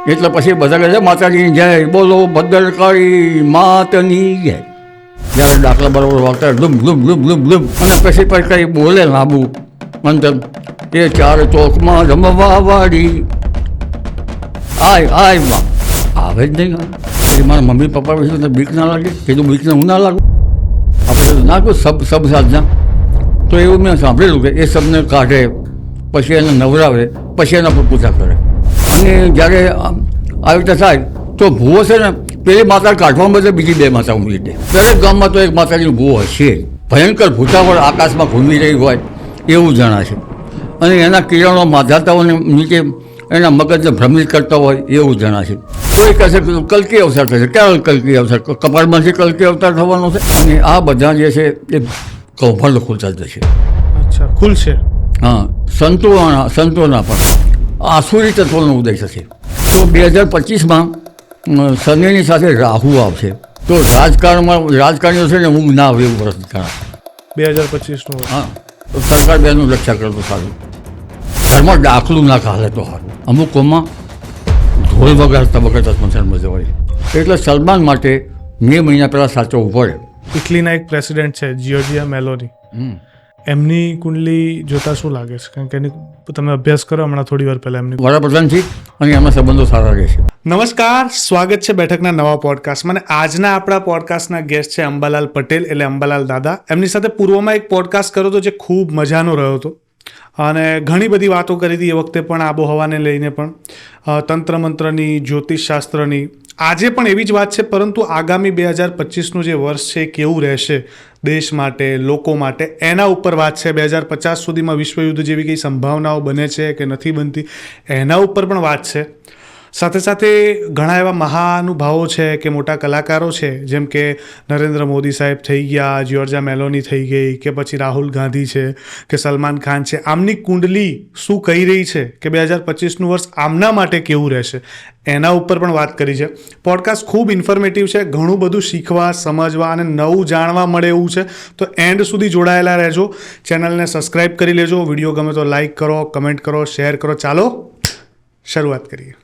એટલે પછી બધા કહે છે માતાજીની જય, બોલો ભદ્રકાળી માતની જય. જ્યારે દાખલા બરાબર વાગતા ધૂમ ધૂમ ધૂમ ધૂમ ધૂમ અને પછી કંઈ બોલે લાંબુ મંતર, એ ચાર ચોકમાં રમવા વાળી આય માં આવે જ નહીં. એ મારા મમ્મી પપ્પા વિશે બીક ના લાગે, કીધું બીકને હું ના લાગું. આપણે નાખું સબ સાધના, તો એવું મેં સાંભળેલું કે એ શબ્દને કાઢે, પછી એને નવરાવે, પછી એના પર પૂજા કરે. અને જ્યારે આવી રીતે થાય તો ભૂવો છે ને પેલી માતા કાઢવા બદલે બીજી બે માતા ઉમેરી દે. દરેક ગામમાં તો એક માતાજીનો ભૂવો હશે. ભયંકર ભૂતાવળ આકાશમાં ઘૂમી રહી હોય એવું જણાશે. અને એના કિરણો માધાતાઓને નીચે એના મગજને ભ્રમિત કરતા હોય એવું જણાશે. કોઈ કહેશે કલ્કી અવતાર થશે. ક્યાં કલ્કી અવતાર? કપાળમાંથી કલ્કી અવતાર થવાનો છે. અને આ બધા જે છે એ કૌભાંડ ખુલતા જશે. અચ્છા, ખુલશે. હા, સંતોના પણ આસુરી તત્વોનો ઉદય થશે. તો 2025માં શનિની સાથે રાહુ આવશે. તો રાજકારણીઓ છે ને ઊંઘ ના આવે એવું વર્ષ ગણાશે. 2025નું. હા, તો સરકાર બેનું રક્ષા કરે તો સારું. ઘરમાં દાખલું ના ખાલે તો સારું. અમુક કોમાં ઢોલ વગાડતા વખત મજા હોય. એટલે સલમાન માટે મે મહિના પહેલાં સાચવવું પડે. ઇટલીના એક પ્રેસિડેન્ટ છે જિયોર્જિયા મેલોની. એમની કુંડલી જોતા શું લાગે છે? કારણ કે એની તમે અભ્યાસ કરો હમણાં થોડી વાર પહેલાં એમની વડાપ્રધાનથી અને એમના સંબંધો સારા રહેશે. નમસ્કાર, સ્વાગત છે બેઠકના નવા પોડકાસ્ટમાં. અને આજના આપણા પોડકાસ્ટના ગેસ્ટ છે અંબાલાલ પટેલ, એટલે અંબાલાલ દાદા. એમની સાથે પૂર્વમાં એક પોડકાસ્ટ કર્યો હતો જે ખૂબ મજાનો રહ્યો હતો અને ઘણી બધી વાતો કરી હતી એ વખતે પણ, આબોહવાને લઈને પણ, તંત્ર મંત્રની, જ્યોતિષશાસ્ત્રની. આજે પણ એવી જ વાત છે, પરંતુ આગામી 2025નું જે વર્ષ છે એ કેવું રહેશે દેશ માટે, લોકો માટે, એના ઉપર વાત છે. 2050 સુધીમાં વિશ્વયુદ્ધ જેવી કંઈ સંભાવનાઓ બને છે કે નથી બનતી, એના ઉપર પણ વાત છે. સાથે સાથે ઘણા એવા મહાનુભાવો છે કે મોટા કલાકારો છે, જેમ કે નરેન્દ્ર મોદી સાહેબ થઈ ગયા, જ્યોર્જિયા મેલોની થઈ ગઈ, કે પછી રાહુલ ગાંધી છે, કે સલમાન ખાન છે. આમની કુંડલી શું કહી રહી છે કે 2025નું વર્ષ આમના માટે કેવું રહેશે, એના ઉપર પણ વાત કરી છે. પોડકાસ્ટ ખૂબ ઇન્ફોર્મેટિવ છે, ઘણું બધું શીખવા, સમજવા અને નવું જાણવા મળે એવું છે. તો એન્ડ સુધી જોડાયેલા રહેજો. ચેનલને સબસ્ક્રાઈબ કરી લેજો. વિડીયો ગમે તો લાઈક કરો, કમેન્ટ કરો, શેર કરો. ચાલો શરૂઆત કરીએ.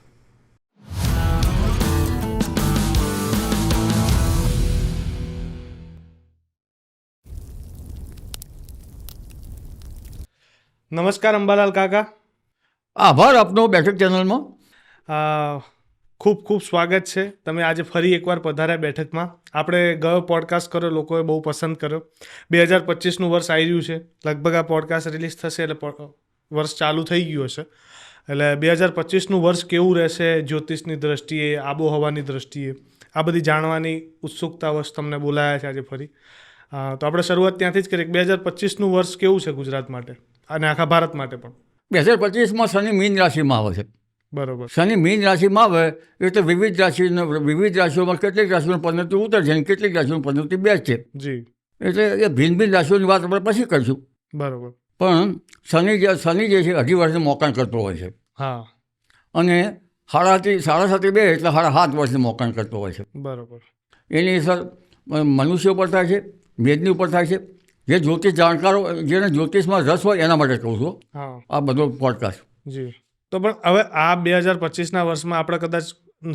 નમસ્કાર અંબાલાલ કાકા. આભાર આપનો બેઠક ચેનલમાં. ખૂબ ખૂબ સ્વાગત છે. તમે આજે ફરી એકવાર પધાર્યા બેઠકમાં. આપણે ગયો પોડકાસ્ટ કર્યો, લોકોએ બહુ પસંદ કર્યો. 2025નું વર્ષ આવી રહ્યું છે. લગભગ આ પોડકાસ્ટ રિલીઝ થશે એટલે વર્ષ ચાલુ થઈ ગયું હશે. એટલે 2025નું વર્ષ કેવું રહેશે જ્યોતિષની દ્રષ્ટિએ, આબોહવાની દ્રષ્ટિએ, આ બધી જાણવાની ઉત્સુકતાવશ તમને બોલાયા છે આજે ફરી. તો આપણે શરૂઆત ત્યાંથી જ કરીએ. 2025નું વર્ષ કેવું છે ગુજરાત માટે અને આખા ભારત માટે પણ? 2025માં શનિ મીન રાશિમાં આવે છે. બરોબર. શનિ મીન રાશિમાં આવે એટલે વિવિધ રાશિઓમાં કેટલીક રાશિઓની પદ્ધતિ ઉતરશે અને કેટલીક રાશિઓની પદ્ધતિ બેસશે. જી. એટલે એ ભિન્ન રાશિઓની વાત આપણે પછી કરીશું. બરોબર. પણ શનિ જે છે 2.5 વર્ષનું મોકાણ કરતો હોય છે. હા. અને 7.5 2 એટલે 7.5 વર્ષનું મોકાણ કરતો હોય છે. બરોબર. એની અસર મનુષ્ય ઉપર થાય છે, મેદની ઉપર થાય છે. જે જ્યોતિષ જાણકારો, જેને જ્યોતિષમાં રસ હોય એના માટે કહું છું હા. આ બધો પોડકાસ્ટ. જી. તો પણ હવે આ 2025ના વર્ષમાં આપણે કદાચ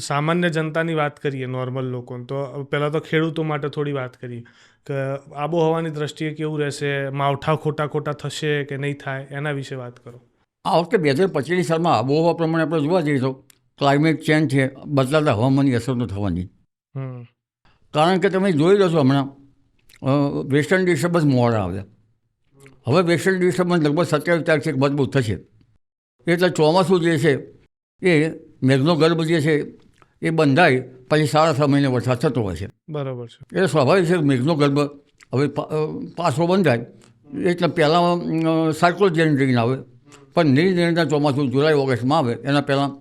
સામાન્ય જનતાની વાત કરીએ, નોર્મલ લોકોને, તો પહેલાં તો ખેડૂતો માટે થોડી વાત કરીએ કે આબોહવાની દ્રષ્ટિએ કેવું રહેશે, માવઠા ખોટા થશે કે નહીં થાય, એના વિશે વાત કરો. આ વખતે 2025 સાલમાં આબોહવા પ્રમાણે આપણે જોવા જઈએ તો ક્લાઇમેટ ચેન્જ છે, બદલાતા હવામાનની અસર તો થવાની. કારણ કે તમે જોઈ લો છો હમણાં વેસ્ટર્ન ડિસ્ટર્બન્સ મોડા આવ્યા. હવે વેસ્ટર્ન ડિસ્ટર્બન્સ લગભગ 27 તારીખથી મજબૂત થશે. એટલે ચોમાસું જે છે એ મેઘનો ગર્ભ જે છે એ બંધાય પછી 6.5 મહિને વરસાદ થતો હોય છે. બરાબર છે. એટલે સ્વાભાવિક છે મેઘનો ગર્ભ હવે પાછો બંધાય એટલે પહેલાં સાયક્લોજેનિક આવે, પણ નિર્નિર્ણય ચોમાસું જુલાઈ ઓગસ્ટમાં આવે એના પહેલાં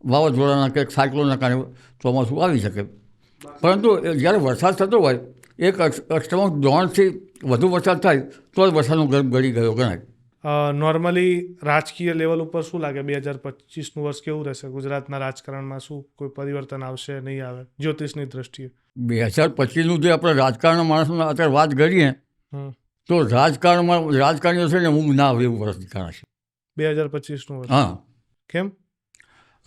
વાવાઝોડાના કે સાયક્લોનના કારણે ચોમાસું આવી શકે. પરંતુ જ્યારે વરસાદ થતો હોય 1/8 વધુ વરસાદ થાય તો જ વરસાદનો ગર્ભ ગળી ગયો ગણાય. નોર્મલી રાજકીય લેવલ ઉપર શું લાગે 2025નું વર્ષ કેવું રહેશે? ગુજરાતના રાજકારણમાં શું કોઈ પરિવર્તન આવશે, નહીં આવે જ્યોતિષની દ્રષ્ટિએ? 2025નું જે આપણે રાજકારણના માણસોને અત્યારે વાત કરીએ તો રાજકારણીઓ છે ને ઊંઘ ના આવે એવું વર્ષ ગણાશે. 2025નું વર્ષ. હા. કેમ?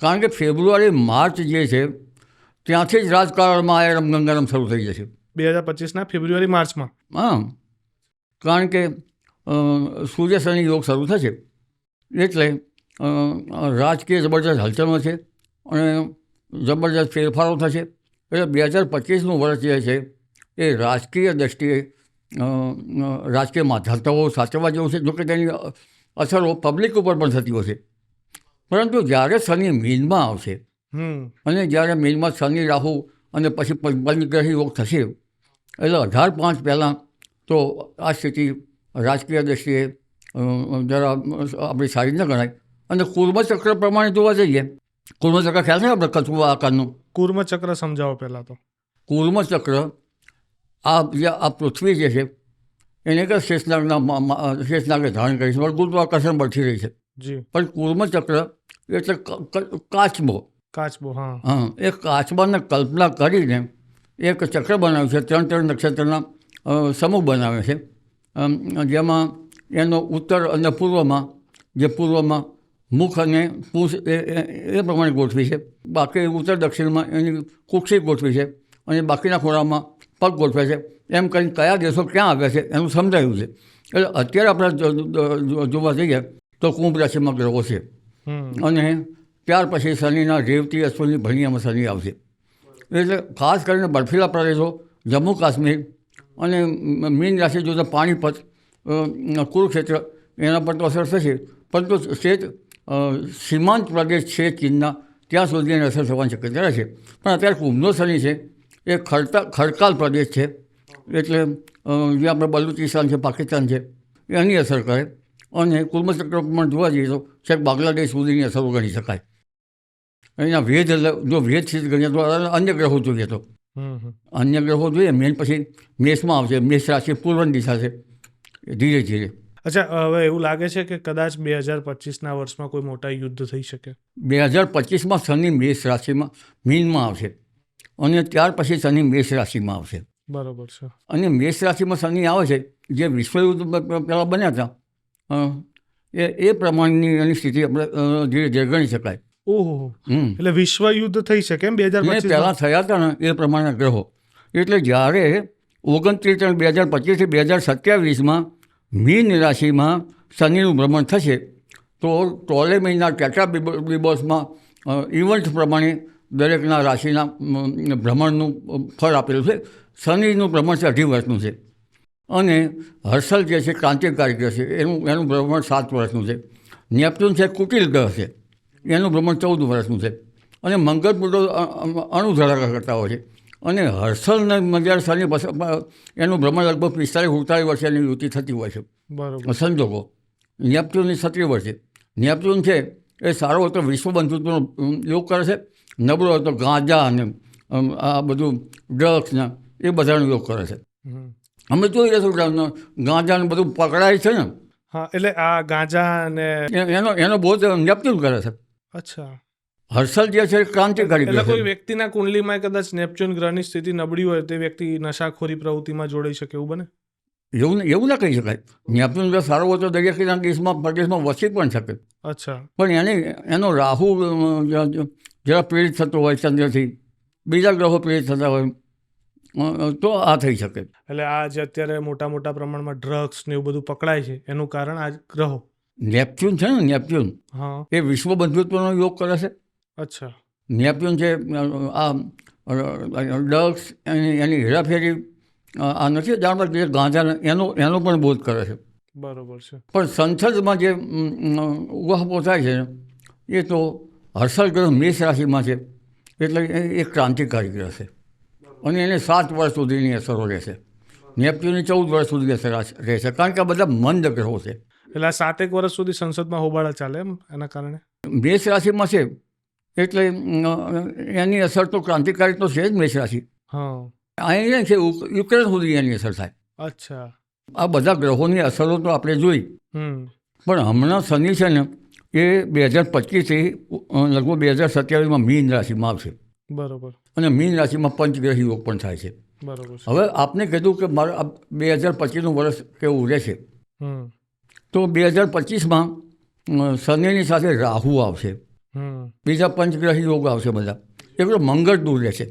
કારણ કે ફેબ્રુઆરી માર્ચ જે છે ત્યાંથી જ રાજકારણમાં આ રમગંગારમ શરૂ થઈ જશે 2025ના ફેબ્રુઆરી માર્ચમાં. હા, કારણ કે સૂર્ય શનિ યોગ શરૂ થશે એટલે રાજકીય જબરજસ્ત હલચલો છે અને જબરજસ્ત ફેરફારો થશે. એટલે 2025નું વર્ષ જે છે એ રાજકીય દ્રષ્ટિએ રાજકીય માધ્યમતાઓ સાચવવા જેવું છે. જોકે તેની અસરો પબ્લિક ઉપર પણ થતી હશે. પરંતુ જ્યારે શનિ મીનમાં આવશે અને જ્યારે મીનમાં શનિ રાહુ અને પછી પંચગ્રહી યોગ થશે એટલે 18/5 પહેલાં તો આ સ્થિતિ રાજકીય દ્રષ્ટિએ જરા આપણી સારી ન ગણાય. અને કુર્મચક્ર પ્રમાણે જોવા જઈએ, કુર્મચક્ર ખ્યાલ છે આપણે કચુઆ આકારનું? કુર્મચક્ર સમજાવો પહેલાં તો. કુર્મચક્ર આ પૃથ્વી જે છે એને કે શેષનાગે ધારણ કરી છે, પણ ગુરુત્વાકર્ષણ બળથી રહી છે. પણ કુર્મચક્ર એટલે કાચબો. હા, એ કાચબાને કલ્પના કરીને એક ચક્ર બનાવ્યું છે. 3 નક્ષત્રના સમૂહ બનાવે છે, જેમાં એનો ઉત્તર અને પૂર્વમાં, જે પૂર્વમાં મુખ અને પૂંછ એ પ્રમાણે ગોઠવી છે. બાકી ઉત્તર દક્ષિણમાં એની કુક્ષી ગોઠવી છે અને બાકીના ખોળામાં પગ ગોઠવે છે. એમ કરીને કયા દેશો ક્યાં આવ્યા છે એનું સમજાયું છે. એટલે અત્યારે આપણે જોવા જઈએ તો કુંભ રાશિમાં ગ્રહો છે અને ત્યાર પછી શનિના રેવતી અશ્વિની ભણિયામાં શનિ આવશે. એટલે ખાસ કરીને બર્ફીલા પ્રદેશો, જમ્મુ કાશ્મીર અને મીન રાશિ જોતા પાણીપત, કુરુક્ષેત્ર એના પર તો અસર થશે. પરંતુ શેત સીમાંત પ્રદેશ છે ચીનના, ત્યાં સુધી એની અસર થવાની શક્યતા રહે છે. પણ અત્યારે કુંભનો શનિ છે એ ખડકાલ પ્રદેશ છે, એટલે જે આપણે બલુચિસ્તાન છે, પાકિસ્તાન છે એની અસર કરે. અને કુર્મચક્ર પણ જોવા જઈએ તો છેક બાંગ્લાદેશ સુધીની અસરો ગણી શકાય. એના ભેદ જો ભેદ સ્થિતિ ગણીએ તો અન્ય ગ્રહો જોઈએ તો અન્ય ગ્રહો જોઈએ મેન પછી મેષમાં આવશે. મેષ રાશિ પૂર્વની દિશા છે ધીરે ધીરે. અચ્છા, હવે એવું લાગે છે કે કદાચ 2025ના વર્ષમાં કોઈ મોટા યુદ્ધ થઈ શકે? 2025માં શનિ મેષ રાશિમાં મીનમાં આવશે અને ત્યાર પછી શનિ મેષ રાશિમાં આવશે. બરાબર છે. અને મેષ રાશિમાં શનિ આવે છે, જે વિશ્વયુદ્ધ પહેલાં બન્યા હતા એ પ્રમાણની એની સ્થિતિ આપણે ધીરે ધીરે ગણી શકાય. ઓહો, એટલે વિશ્વ યુદ્ધ થઈ શકે એમ 2025 પહેલાં થયા હતા ને એ પ્રમાણના ગ્રહો. એટલે જ્યારે 29/3/2025 થી 2027માં મીન રાશિમાં શનિનું ભ્રમણ થશે તો ટોલેમીના ટેટ્રાબિબોસમાં ઇવેન્ટ પ્રમાણે દરેકના રાશિના ભ્રમણનું ફળ આપેલું છે. શનિનું ભ્રમણ છે 18 વર્ષનું છે અને હર્ષલ જે છે ક્રાંતિકારી ગ્રહ છે એનું ભ્રમણ 7 વર્ષનું છે. નેપચ્યુન છે કુટિલ ગ્રહ છે, એનું ભ્રમણ 14 વર્ષનું છે. અને મંગળ પુત્રો અણુ ધરાકા કરતા હોય છે. અને હર્ષલને જ્યારે શનિ એનું ભ્રમણ લગભગ 45-47 વર્ષની યુતિ થતી હોય છે. બરાબર. સંજોગો નેપચ્યુનની 17 વર્ષે. નેપચ્યુન છે એ સારો હોય તો વિશ્વ બંધુત્વનો યોગ કરે છે, નબળો હોય તો ગાંજા અને આ બધું ડ્રગ્સના એ બધાનો યોગ કરે છે. અમે જોઈ રહીશું ગાંજાને બધું પકડાય છે ને. હા, એટલે આ ગાંજા અને એનો બહુ નેપચ્યુન કરે છે. અચ્છા. હર્ષલ જે છે ક્રાંતિકારી ગ્રહ. એટલે કોઈ વ્યક્તિના કુંડલીમાં કદાચ નેપચ્યુન ગ્રહની સ્થિતિ નબળી હોય તે વ્યક્તિ નશાખોરી પ્રવૃત્તિમાં જોડાઈ શકે, એવું બને? એવું ના કહી શકાય. નેપચ્યુન ગ્રહ સારો હોય તો દરિયાકિનારા પ્રદેશમાં વસી પણ શકે. અચ્છા. પણ એનો રાહુ જરા પ્રેરિત થતો હોય ચંદ્રથી, બીજા ગ્રહો પ્રેરિત થતા હોય તો આ થઈ શકે. એટલે આ જે અત્યારે મોટા મોટા પ્રમાણમાં ડ્રગ્સ ને એવું બધું પકડાય છે એનું કારણ આ ગ્રહો. નેપચ્યુન છે ને, નેપચ્યુન એ વિશ્વ બંધુત્વનો યોગ કરે છે. અચ્છા. નેપચ્યુન છે આ ડ્રગ્સ એની હેરાફેરી આ નથી જાણવા જે ગાંજા એનો પણ બોધ કરે છે. બરોબર છે. પણ સંસદમાં જે ઉહાપો થાય છે એ તો હર્ષલ ગ્રહ મેષ રાશિમાં છે એટલે એ ક્રાંતિકારી ગ્રહ છે અને એને 7 વર્ષ સુધીની અસરો રહેશે. નેપચ્યુનની 14 વર્ષ સુધી અસર રહેશે કારણ કે આ બધા મંદ ગ્રહો છે. એટલે 7 વર્ષ સુધી સંસદમાં હોબાળા ચાલે એમ એના કારણે. મેષ રાશિમાં છે એટલે એની અસર તો ક્રાંતિકારી તો છે જ મેષ રાશિ. હા, અહીંયા છે યુક્રેન સુધી એની અસર થાય. અચ્છા. આ બધા ગ્રહોની અસરો તો આપણે જોઈ, પણ હમણાં શનિ છે ને એ 2025થી લગભગ 2027માં મીન રાશિમાં આવશે. બરોબર. અને મીન રાશિમાં પંચગ્રહી યોગ પણ થાય છે. બરોબર. હવે આપને કીધું કે મારે 2025નું વર્ષ કેવું રહેશે, તો 2025માં શનિની સાથે રાહુ આવશે. બીજા પંચગ્રહી યોગ આવશે બધા. એકલો મંગળ દૂર રહેશે.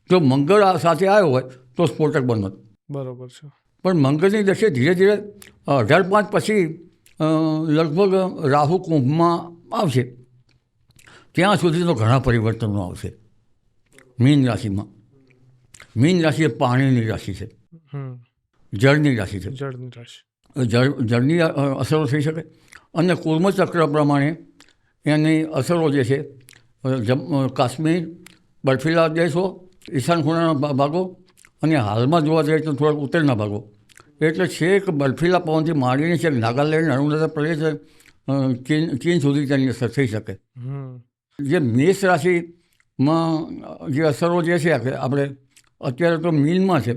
જો મંગળ સાથે આવ્યો હોય તો સ્ફોટક બનો. બરોબર છે. પણ મંગળની દશા ધીરે ધીરે 1805 પછી લગભગ રાહુ કુંભમાં આવશે. ત્યાં સુધી તો ઘણા પરિવર્તનો આવશે મીન રાશિમાં. મીન રાશિ એ પાણીની રાશિ છે, જળની રાશિ છે. જળની રાશિ, જળની અસરો થઈ શકે. અને કુર્મચક્ર પ્રમાણે એની અસરો જે છે કાશ્મીર, બર્ફીલા દેશો, ઈશાન ખૂણાના ભાગો અને હાલમાં જોવા જઈએ તો થોડાક ઉત્તરના ભાગો, એટલે છેક બર્ફીલા પવનથી માંડીને છેક નાગાલેન્ડ, અરુણાચલ પ્રદેશ, ચીન સુધી તેની અસર થઈ શકે. જે મેષ રાશિમાં જે અસરો જે છે આપણે અત્યારે તો મીનમાં છે,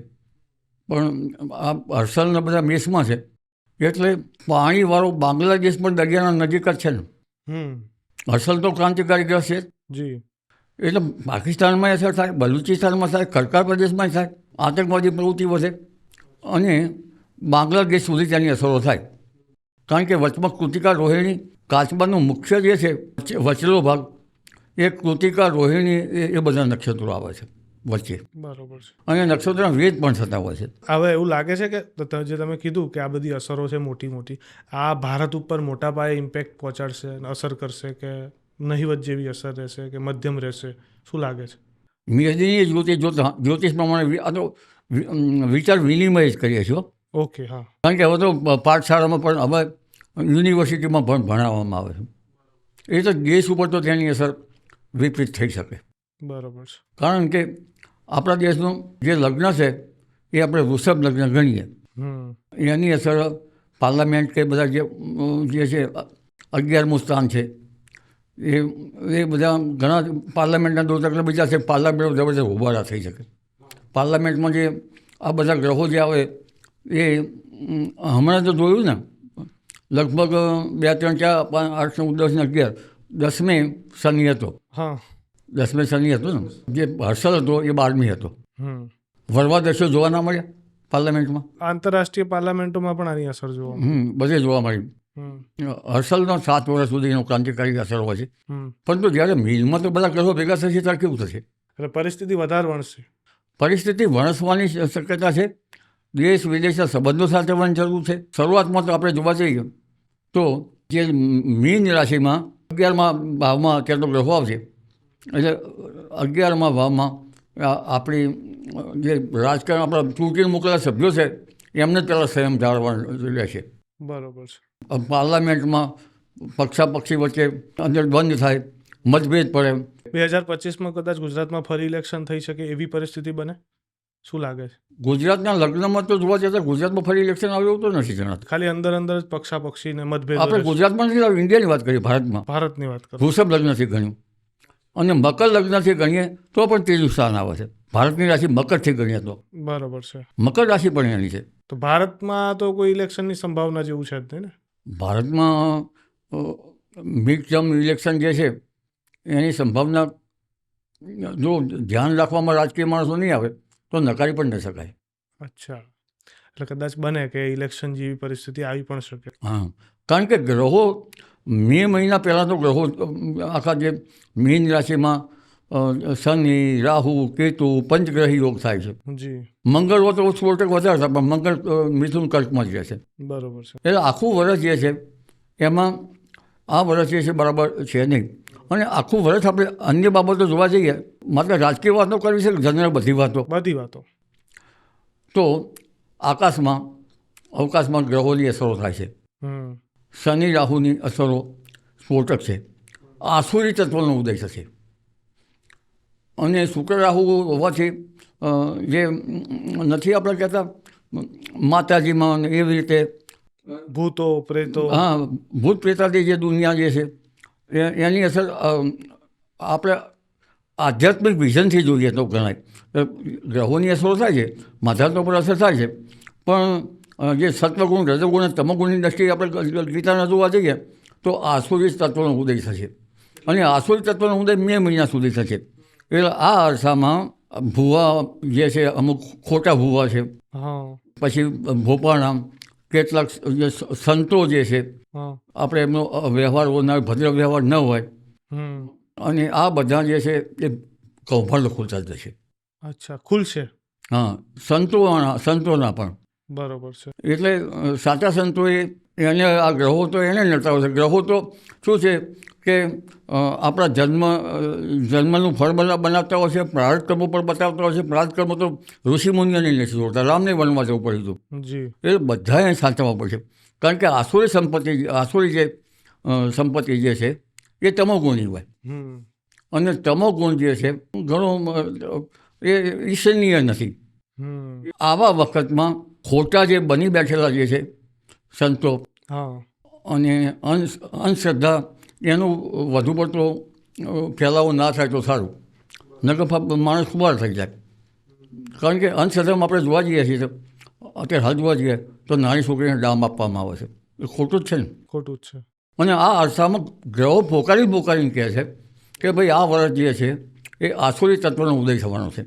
પણ આ હર્ષલના બધા મેષમાં છે. એટલે પાણીવાળો બાંગ્લાદેશ પણ દરિયાના નજીક જ છે ને. હર્ષલ તો ક્રાંતિકારી ગ્રહ છે જી. એટલે પાકિસ્તાનમાં અસર થાય, બલુચિસ્તાનમાં થાય, ખરકાર પ્રદેશમાં થાય, આતંકવાદી પ્રવૃત્તિ વધે અને બાંગ્લાદેશ સુધી તેની અસરો થાય. કારણ કે વચમાં કૃતિકા રોહિણી, કાચબાનું મુખ્ય જે છે વચલો ભાગ, એ કૃતિકા રોહિણી એ બધા નક્ષત્રો આવે છે વચ્ચે. બરોબર છે. અને નક્ષત્રના વેદ પણ થતા હોય છે. હવે એવું લાગે છે કે જે તમે કીધું કે આ બધી અસરો છે મોટી મોટી, આ ભારત ઉપર મોટા પાયે ઇમ્પેક્ટ પહોંચાડશે, અસર કરશે કે નહિવત જેવી અસર રહેશે કે મધ્યમ રહેશે, શું લાગે છે? મેદની જ્યોતિષ પ્રમાણે આ તો વિચાર વિનિમય જ કરીએ છીએ. ઓકે, હા. કારણ કે હવે તો પાઠશાળામાં પણ હવે યુનિવર્સિટીમાં પણ ભણાવવામાં આવે છે. એ તો દેશ ઉપર તો તેની અસર વિપરીત થઈ શકે. બરાબર છે. કારણ કે આપણા દેશનું જે લગ્ન છે એ આપણે વૃષભ લગ્ન ગણીએ. એની અસર પાર્લામેન્ટ કે બધા જે છે 11મું સ્થાન છે એ બધા ઘણા પાર્લામેન્ટના દોર બીજા છે. પાર્લામેન્ટ જબરજસ્ત ઉભારા થઈ શકે. પાર્લામેન્ટમાં જે આ બધા ગ્રહો જે આવે એ હમણાં તો જોયું ને, લગભગ 2, 3, 4, 5, 8, 9, 10 ને 11, 10મે શનિ હતો. હા, 10મે શનિ હતો ને. જે હર્ષલ હતો એ 12મી હતો. વરવા દસ્યો જોવા ના મળ્યા પાર્લામેન્ટમાં. આંતરરાષ્ટ્રીય પાર્લામેન્ટોમાં પણ આની અસર જોવા બધે જોવા મળી. હર્ષલનો 7 વર્ષ સુધીનો ક્રાંતિકારી અસર હોય છે. પરંતુ જ્યારે મિલમાં તો બધા ગ્રહો ભેગા થશે ત્યારે કેવું થશે? એટલે પરિસ્થિતિ વધારે વણશે. પરિસ્થિતિ વણસવાની શક્યતા છે. દેશ વિદેશના સંબંધો સાચવવાની જરૂર છે. શરૂઆતમાં તો આપણે જોવા જઈએ તો જે મીન રાશિમાં 11મા ભાવમાં અત્યારે તો ગ્રહો આવશે. એટલે 11મા ભાવમાં આપણી જે રાજકારણ આપણા ચૂંટીને મોકલેલા સભ્યો છે એમને પહેલાં સંયમ જાળવવાનું રહેશે. બરાબર છે. પાર્લામેન્ટમાં પક્ષાપક્ષી વચ્ચે અંદર દ્વંદ્વ થાય, મતભેદ પડે. 2025માં કદાચ ગુજરાતમાં ફરી ઇલેક્શન થઈ શકે એવી પરિસ્થિતિ બને, શું લાગે છે? ગુજરાતના લગ્નમાં તો જોવા જતાં ગુજરાતમાં ફરી ઇલેક્શન આવ્યું તો નથી જણાતું. ખાલી અંદર જ પક્ષાપક્ષી ને મતભેદ. આપણે ગુજરાતમાં નથી, ઇન્ડિયાની વાત કરીએ, ભારતની વાત કરીએ. વૃષભ લગ્નથી ગણ્યું અને મકર લગ્નથી ગણીએ તો પણ 3જું સ્થાન આવે છે. ભારતની રાશિ મકરથી ગણીએ તો. બરાબર છે. મકર રાશિ પણ એની છે. તો ભારતમાં તો કોઈ ઇલેક્શનની સંભાવના જેવું છે જ નહીં ને? ભારતમાં મિડ ટર્મ ઇલેક્શન જે છે એની સંભાવના જો ધ્યાન રાખવામાં રાજકીય માણસો નહીં આવે તો નકારી પણ ન શકાય. અચ્છા, એટલે કદાચ બને કે ઇલેક્શન જેવી પરિસ્થિતિ આવી પણ શકે. હા, કારણ કે ગ્રહો મે મહિના પહેલાં તો ગ્રહો આખા જે મીન રાશિમાં શનિ, રાહુ, કેતુ, પંચગ્રહી યોગ થાય છે. જી. મંગળ હોય તો 16% વધારે થાય, પણ મંગળ મિથુન કર્કમાં જ રહે છે. બરાબર છે. એટલે આખું વર્ષ જે છે એમાં આ વર્ષ જે છે બરાબર છે નહીં. અને આખું વર્ષ આપણે અન્ય બાબતો જોવા જઈએ, માત્ર રાજકીય વાતો કરવી છે, જનરલ બધી વાતો તો અવકાશમાં ગ્રહોની અસરો થાય છે. શનિ રાહુની અસરો સ્ફોટક છે. આસુરી તત્વનો ઉદય થશે. અને શુક્ર રાહુ હોવાથી જે નથી આપણે કહેતા માતાજીમાં એવી રીતે ભૂતો પ્રેતો, હા, ભૂત પ્રેતાદી જે દુનિયા જે છે એની અસર આપણે આધ્યાત્મિક વિઝનથી જોઈએ તો ગણાય. ગ્રહોની અસરો થાય છે, માધાત્મ પર અસર થાય છે, પણ જે સત્વગુણ, રજોગુણ અને તમોગુણની દ્રષ્ટિએ આપણે ગીતાના જોવા જઈએ તો આસુરી તત્વનો ઉદય થશે. અને આસુરી તત્વનો ઉદય મે મહિના સુધી થશે. એટલે આ અરસામાં ભૂવા જે છે, અમુક ખોટા ભૂવા છે, પછી ભોપાળા કેટલાક જે સંતો જે છે આપણે એમનો વ્યવહાર ભદ્ર વ્યવહાર ન હોય અને આ બધા જે છે એ કૌભાંડો ખોલતા જશે. અચ્છા, ખુલશે. હા, સંતોના પણ. બરોબર છે. એટલે સાચા સંતોએ એને આ ગ્રહો તો એને નડતા હોય છે. ગ્રહો તો શું છે કે આપણા જન્મનું ફળ બનાવતા હોય છે, પ્રારબ્ધ કર્મો પણ બતાવતા હોય છે. પ્રારબ્ધ કર્મો તો ઋષિમુનિઓને નથી જોડતા, રામને વનમાં જવું પડ્યું હતું. એ બધાએ સાચવવા પડશે. કારણ કે આસુરી જે સંપત્તિ જે છે એ તમોગુણી હોય, અને તમોગુણ જે છે ઘણો એ ઈચ્છનીય નથી. આવા વખતમાં ખોટા જે બની બેઠેલા જે છે સંતો અને અંધશ્રદ્ધા એનું વધુ પડતો ફેલાવો ના થાય તો સારું, નકર માણસ ખુબાર થઈ જાય. કારણ કે અંધશ્રદ્ધામાં આપણે જોવા જઈએ છીએ અત્યારે હાલ જોવા જઈએ તો નાની છોકરીને દામ આપવામાં આવે છે, એ ખોટું જ છે ને. ખોટું જ છે. અને આ અરસામાં ગ્રહો પોકારીને કહે છે કે ભાઈ આ વર્ષ જે છે એ આસુરી તત્વનો ઉદય થવાનો છે,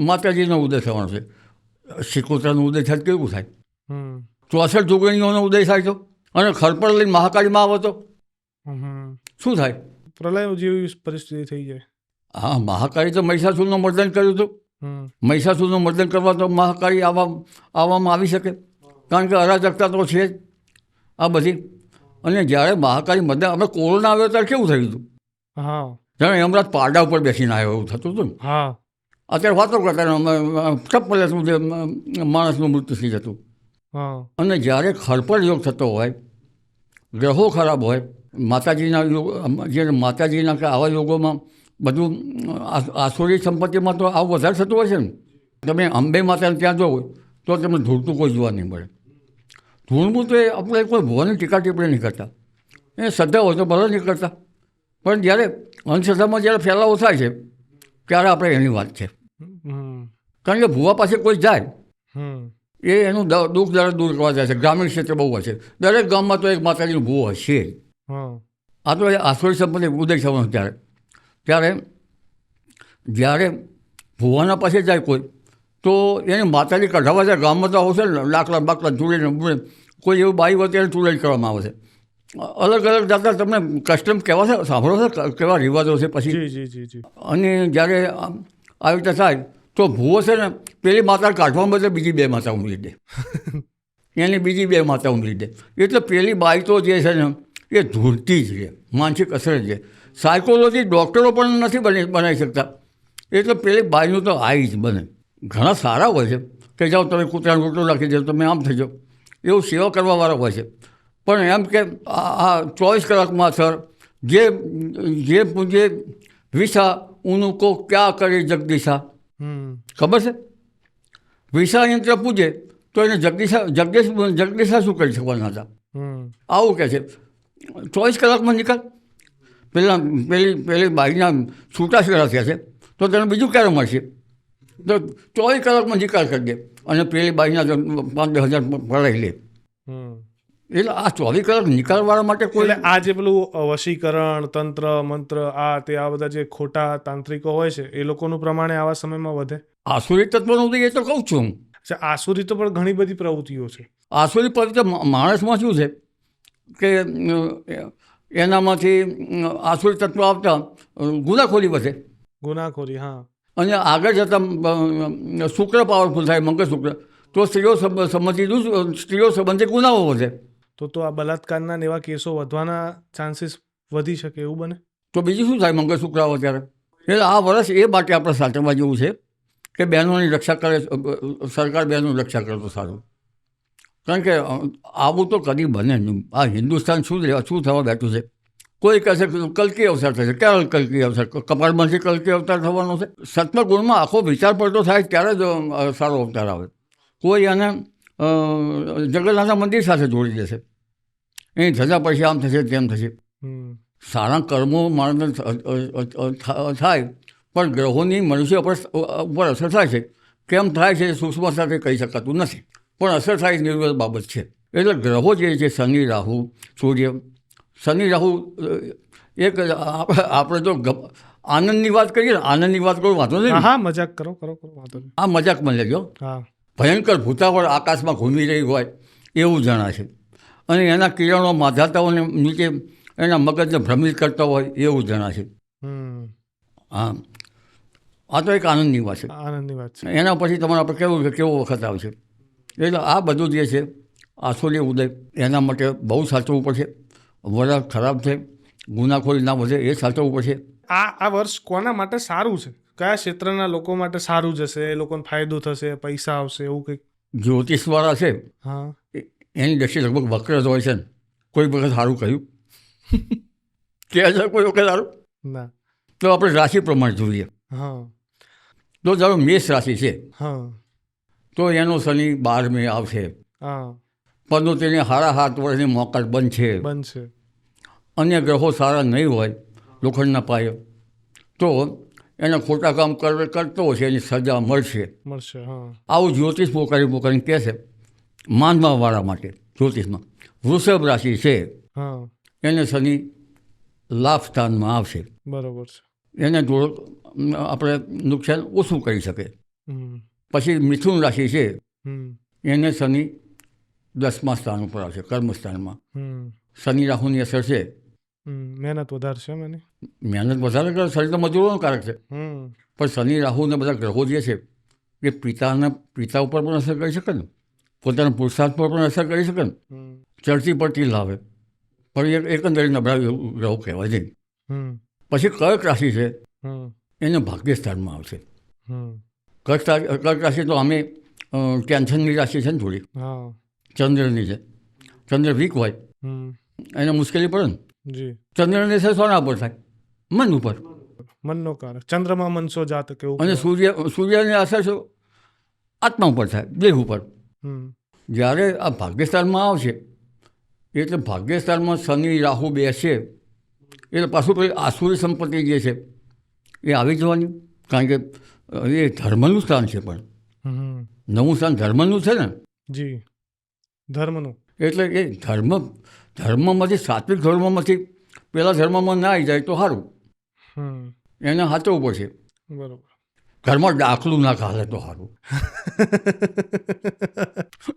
માતાજીનો ઉદય થવાનો છે. શિકોતરાનો ઉદય થાય કેવું થાય? 64 જોગણીઓનો ઉદય થાય તો, અને ખરપડ લઈને મહાકાળીમાં આવો તો શું થાય? પ્રલય જેવી પરિસ્થિતિ થઈ જાય. હા, મહાકાળી તો મહિષાસુરનું મર્દન કર્યું હતું. મહિષાસુરનું મર્દન કરવા તો મહાકાળી આવવામાં આવી શકે, કારણ કે અરાજકતા તો છે જ આ બધી. અને જ્યારે મહાકાળી મર્દન, અમે કોરોના આવ્યો ત્યારે કેવું થયું હતું? જાણે હમણાં પારડા ઉપર બેસીને આવ્યો એવું થતું હતું ને. અત્યારે વાતો કરતા ચપ્પલે માણસનું મૃત્યુ થઈ જતું. અને જ્યારે ખરપડ યોગ થતો હોય, ગ્રહો ખરાબ હોય, માતાજીના કે આવા યોગોમાં બધું આસુરી સંપત્તિમાં તો આવું વધારે થતું હોય છે ને. તમે અંબે માતાને ત્યાં જાઓ તો તમને ધૂળતું કોઈ જોવા નહીં મળે. ધૂળવું તો એ આપણે કોઈ ભગવાનની ટીકા ટિપ્પણી નહીં કરતા, એ શ્રદ્ધા હોય તો બધા નહીં કરતા. પણ જ્યારે અંધશ્રદ્ધામાં જ્યારે ફેલાવો થાય છે ત્યારે આપણે એની વાત છે. કારણ કે ભૂવા પાસે કોઈ જાય એ એનું દુઃખ દર્દ દૂર કરવા જાય છે. ગ્રામીણ ક્ષેત્ર બહુ હોય છે, દરેક ગામમાં તો એક માતાજીનું ભૂવો હશે. આ તો આસુરી સંપત્તિ ઉદય થવાનો ત્યારે જ્યારે ભૂવાના પાસે જાય કોઈ તો એને માતાજી કઢાવવા જાય. ગામમાં તો આવશે ને લાકડા બાકડા ચૂડીને કોઈ એવું બાઈ હોય ત્યારે ચૂડાઈ કરવામાં આવે છે. અલગ અલગ જાતના તમને કસ્ટમ કેવા છે, સાંભળો છો કેવા રિવાજો છે પછી. અને જ્યારે આવી રીતે થાય તો ભૂવો છે ને પેલી માતા કાઢવા બદલે બીજી 2 માતા ઉમેરી દે, એની બીજી 2 માતા ઉમેરી દે. એટલે પેલી બાઈ તો જે છે ને એ ધૂળતી જ રહે, માનસિક અસર જ રહે. સાયકોલોજી ડૉક્ટરો પણ નથી બનાવી શકતા, એટલે પેલી બાઈનું તો આઈ જ બને. ઘણા સારા હોય છે કે જાઓ તમે કૂતરાનો રોટલો રાખી દો, તમે આમ થઈ જાઓ, એવું સેવા કરવાવાળા હોય છે. પણ એમ કે આ 24 કલાકમાં સર જે પૂજે વિષા ઉનું કો ક્યાં કરે જગદીશા, ખબર છે? વિષા યંત્ર પૂજે તો એને જગદીશા શું કરી શકવાના હતા? આવું કહે છે. 24 કલાકમાં નિકાલ. પેલી બાઈના છૂટાછેડા થયા છે તો તને બીજું ક્યારે મળશે? તો 24 કલાકમાં નિકાલ કરી દે અને પેલી બાઈના 5-10 હજાર પડાવી લે. એટલે આ 24 કલાક નિકાલવાળા માટે કોઈ આ જે પેલું વશીકરણ તંત્ર મંત્ર આ બધા જે ખોટા તાંત્રિકો હોય છે એ લોકોનું પ્રમાણે આવા સમયમાં વધે. આસુરી તત્વનું એ તો કહું છું. આસુરી તો પણ ઘણી બધી પ્રવૃત્તિઓ છે. આસુરી પ્રવૃત્તિ માણસમાં શું છે કે એનામાંથી આસુરી તત્વ આવતા ગુનાખોરી વધે. ગુનાખોરી, હા. અને આગળ જતાં શુક્ર પાવરફુલ થાય, મંગળશુક્ર, તો સ્ત્રીઓ સંબંધી ગુનાઓ વધે. તો આ બલાત્કારના એવા કેસો વધવાના ચાન્સીસ વધી શકે એવું બને. તો બીજું શું થાય મંગળશુક્ર આવે ત્યારે? એટલે આ વર્ષ એ માટે આપણે સાચવવા જેવું છે કે બહેનોની રક્ષા કરે, સરકાર બહેનોની રક્ષા કરે તો સારું. કારણ કે આવું તો કદી બને નહીં. આ હિન્દુસ્તાન શું થવા બેઠું છે? કોઈ કહેશે કલ્કી અવતાર થશે, ક્યારે કલ્કી અવતાર? કપાળમાંથી કલ્કી અવતાર થવાનો છે. સત્વગુણમાં આખો વિચાર પડતો થાય ત્યારે જ સારો અવતાર આવે. કોઈ એને જગન્નાથના મંદિર સાથે જોડી દેશે, એની ધજા પછી આમ થશે તેમ થશે. સારા કર્મો માણસને થાય પણ ગ્રહોની મનુષ્ય ઉપર અસર થાય છે. કેમ થાય છે સૂક્ષ્મ સાથે કહી શકાતું નથી, પણ અસર થાય નિર્ભર બાબત છે. એટલે ગ્રહો જે છે શનિ રાહુ સૂર્ય, શનિ રાહુ એક આપણે જો આનંદની વાત કરીએ ને, આનંદની વાત કરું વાંધો નહીં. હા, મજાક કરો વાંધો નહીં. આ મજાક મને લેજો. ભયંકર ભૂતાવળ આકાશમાં ઘૂમી રહી હોય એવું જણાય છે. અને એના કિરણો માધાતાઓને નીચે એના મગજને ભ્રમિત કરતા હોય એવું જણાશે. હા, આ તો એક આનંદની વાત છે. આનંદની વાત છે. એના પછી તમારે આપણે કેવું કે કેવો વખત આવશે. એટલે આ બધું જે છે આસુરી ઉદય એના માટે બહુ સાચવવું પડશે. વરસ ખરાબ છે, ગુનાખોરી ના વધે એ સાચવવું પડશે. આ વર્ષ કોના માટે સારું છે? કયા ક્ષેત્રના લોકો માટે સારું જશે? એ લોકોને ફાયદો થશે, પૈસા આવશે, એવું કંઈક? જ્યોતિષવાળા છે હા, એની દ્રષ્ટિએ લગભગ વક્ર જ હોય છે ને. કોઈ વખત સારું કહ્યું કે છે કોઈ વખત સારું? ના. તો આપણે રાશિ પ્રમાણે જોઈએ. હા, તો ધારો મેષ રાશિ છે હા, તો એનો શનિ 12 આવશે, હા, પરંતુ તેને સાડા 7 વર્ષની મોકલ બનશે. બનશે. અન્ય ગ્રહો સારા નહીં હોય લોખંડના પાયે તો એને ખોટા કામ કરતો હશે એની સજા મળશે. હા. આવું જ્યોતિષ પોકારીને કહે છે માનવાવાળા માટે. જ્યોતિષમાં વૃષભ રાશિ છે હા, એને શનિ લાભ સ્થાનમાં આવશે. બરોબર છે. એને થોડુંક આપણે નુકસાન ઓછું કરી શકે. હમ, પછી મિથુન રાશિ છે હમ, એને શનિ 10મા સ્થાન ઉપર આવશે, કર્મસ્થાનમાં. હમ, શનિ રાહુની અસર છે. મહેનત વધારે છે મને. મહેનત વધારે કરે, શરીર તો મજૂરોનું કારક છે. હમ, પણ શનિ રાહુને બધા ગ્રહો જે છે એ પિતા ઉપર પણ અસર કરી શકે ને, પોતાના પુરુષાર્થ પર પણ અસર કરી શકે ને. હમ, ચડતી પડતી લાવે પણ એકંદરે નબળા ગ્રહો કહેવાય છે. હમ, પછી કર્ક રાશિ છે હમ, એને ભાગ્યસ્થાનમાં આવશે. હમ, કર્ક રાશિ તો અમે ટેન્શનની રાશિ છે ને થોડી, હા, ચંદ્રની છે. ચંદ્ર વીક હોય હમ, એને મુશ્કેલી પડે ને. જી. ચંદ્રની અસર શોના ઉપર થાય? મન ઉપર. મનનો કારક. ચંદ્રમાં મનસો જાતક એવું. અને સૂર્યની અસર શું? આત્મા ઉપર થાય, દેહ ઉપર. હમ, જ્યારે આ ભાગ્યસ્થાનમાં આવશે એટલે ભાગ્યસ્થાનમાં શનિ રાહુ બેસે એટલે પાછું પેલી આસુરી સંપત્તિ જે છે એ આવી જવાની. કારણ કે એ ધર્મનું સ્થાન છે. પણ હમ, નવું સ્થાન ધર્મનું છે ને. જી. ધર્મનું. એટલે એ ધર્મમાંથી સાત્વિક ધર્મમાંથી પેલા ધર્મમાં ના આવી જાય તો સારું. હમ, એને સાચવવું પડશે. બરોબર. ઘરમાં દાખલું ના ખાલે તો સારું.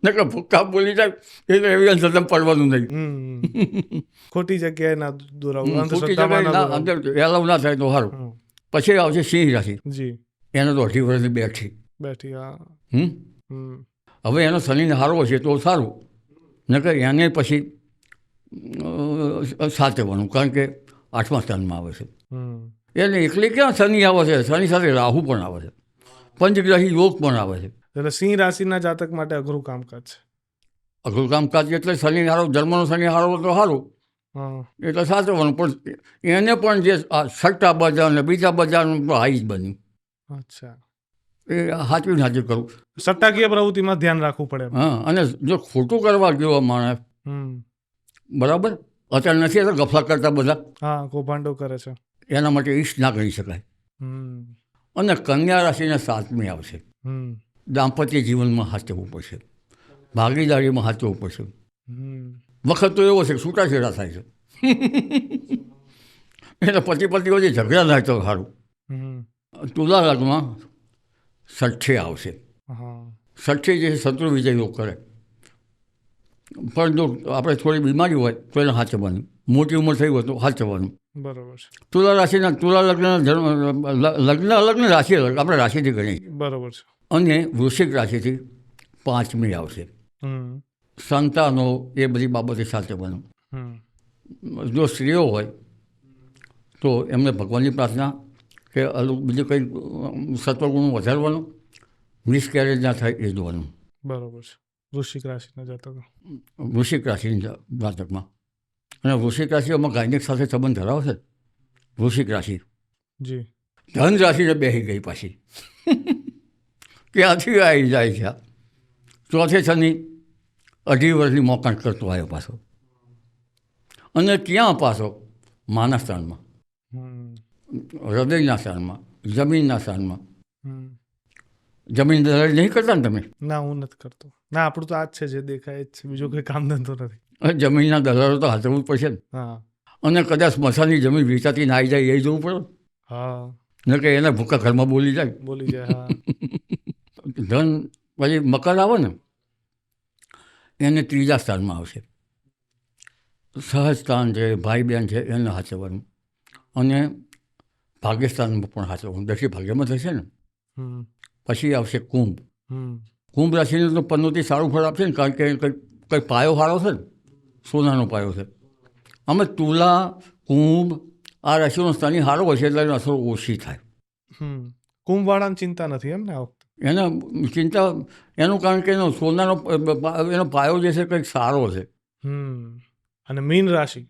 નકર ભૂક્કા બોલી જાય એટલે એવી અંધશ્રદ્ધામાં પડવાનું નહીં. ખોટી જગ્યાએ ના દોરાવું. ખોટી જગ્યાએ અંદર એલાવ ના થાય તો સારું. પછી આવશે સિંહ રાશિ. જી. એને તો 18 વર્ષની બેઠી. હા. હવે એનો શનિને હારો છે તો સારું, નકર એને પછી સાચવવાનું. કારણ કે 8મા સ્થાનમાં આવે છે. એને એકલી ક્યાં શનિ આવે છે? શનિ સાથે રાહુ પણ આવે છે, પંચગ્રહી યોગ પણ આવે છે. એટલે સિંહ રાશિના જાતક માટે અઘરું કામકાજ છે. અઘરું કામકાજ એટલે શનિ હારો, જન્મનો શનિ હારો તો સારું, એટલે સાચવવાનું. પણ એને પણ જે સટ્ટા બજાર ને બીજા બજારનું હાઈ જ બન્યું. અચ્છા. એ સાચું કરું. સટ્ટાકીય પ્રવૃત્તિમાં ધ્યાન રાખવું પડે. હા, અને જો ખોટું કરવા ગયો માણસ, બરાબર, અત્યારે નથી તો ગફલા કરતા બધા. હા, કૌભાંડો કરે છે. એના માટે ઈષ્ટ ના કરી શકાય. અને કન્યા રાશિને 7મી આવશે. દાંપત્ય જીવનમાં સાચવવું પડશે, ભાગીદારીમાં સાચવવું પડશે. વખત તો એવો છે કે છૂટાછેડા થાય છે એટલે પતિ વચ્ચે ઝઘડા થાય તો સારું. તુલા લગ્નમાં 6 આવશે. 6 જે શત્રુ વિજય યોગ કરે. પણ જો આપણે થોડી બીમારી હોય તો એને સાચવવાનું, મોટી ઉંમર થઈ હોય તો સાચવવાનું. બરોબર છે. તુલા રાશિના તુલા લગ્ન અલગ ને રાશિ અલગ, આપણે રાશિથી ગણીએ. બરોબર છે. અને વૃશ્ચિક રાશિથી 5મી આવશે. સંતાનો એ બધી બાબતે સાચવવાનું. જો સ્ત્રીઓ હોય તો એમને ભગવાનની પ્રાર્થના કે બીજું કંઈ સત્વગુણ વધારવાનું, મિસકેરેજ ના થાય એ જોવાનું. બરોબર છે. વૃશ્ચિક રાશિના જાતકો. વૃશ્ચિક રાશિના જાતકમાં અને વૃશ્ચિક રાશિઓમાં ગાયનિક સાથે સંબંધ ધરાવે છે. વૃશ્ચિક રાશિ જી. ધન રાશિને બેસી ગઈ પાછી ક્યાંથી આવી જાય છે. ચોથે શનિ 18 વર્ષની મોકાણ કરતો આવ્યો પાછો. અને ક્યાં પાછો? માના સ્થાનમાં, હૃદયના સ્થાનમાં, જમીનના સ્થાનમાં. જમીન દલાલી નહીં કરતા ને તમે? ના, હું નથી કરતો. ના, આપણું તો આ જ છે, જે દેખાય જ છે, બીજો કોઈ કામ ધંધો નથી. જમીનના દલાલો તો હાથવું પડશે ને. હા. અને કદાચ સ્મશાનની જમીન વેચાતી ના આવી જાય એ જોવું પડે. હા. ન કે એના ભૂકા ઘરમાં બોલી જાય. હા. ધન પછી મકર આવે ને એને 3જા સ્થાનમાં આવશે. સહજતાન છે, ભાઈ બહેન છે, એને સાચવવાનું. અને ભાગ્યસ્થાનમાં પણ સાચવવાનું. દક્ષિણ ભાગ્યમાં થશે ને હમ પછી આવશે કુંભ. હમ કુંભ રાશિને તો પનોતી સારું ફળ આપશે ને, કારણ કે કંઈ પાયો સારો છે ને, સોનાનો પાયો છે. અમે તુલા, કુંભ આ રાશિનો સ્થાની સારો હોય છે એટલે એની અસર ઓછી થાય. કુંભવાળાને ચિંતા નથી એમ ને આ વખતે? એને ચિંતા એનું કારણ કે એનો સોનાનો એનો પાયો જે છે કંઈક સારો છે. અને મીન રાશિ?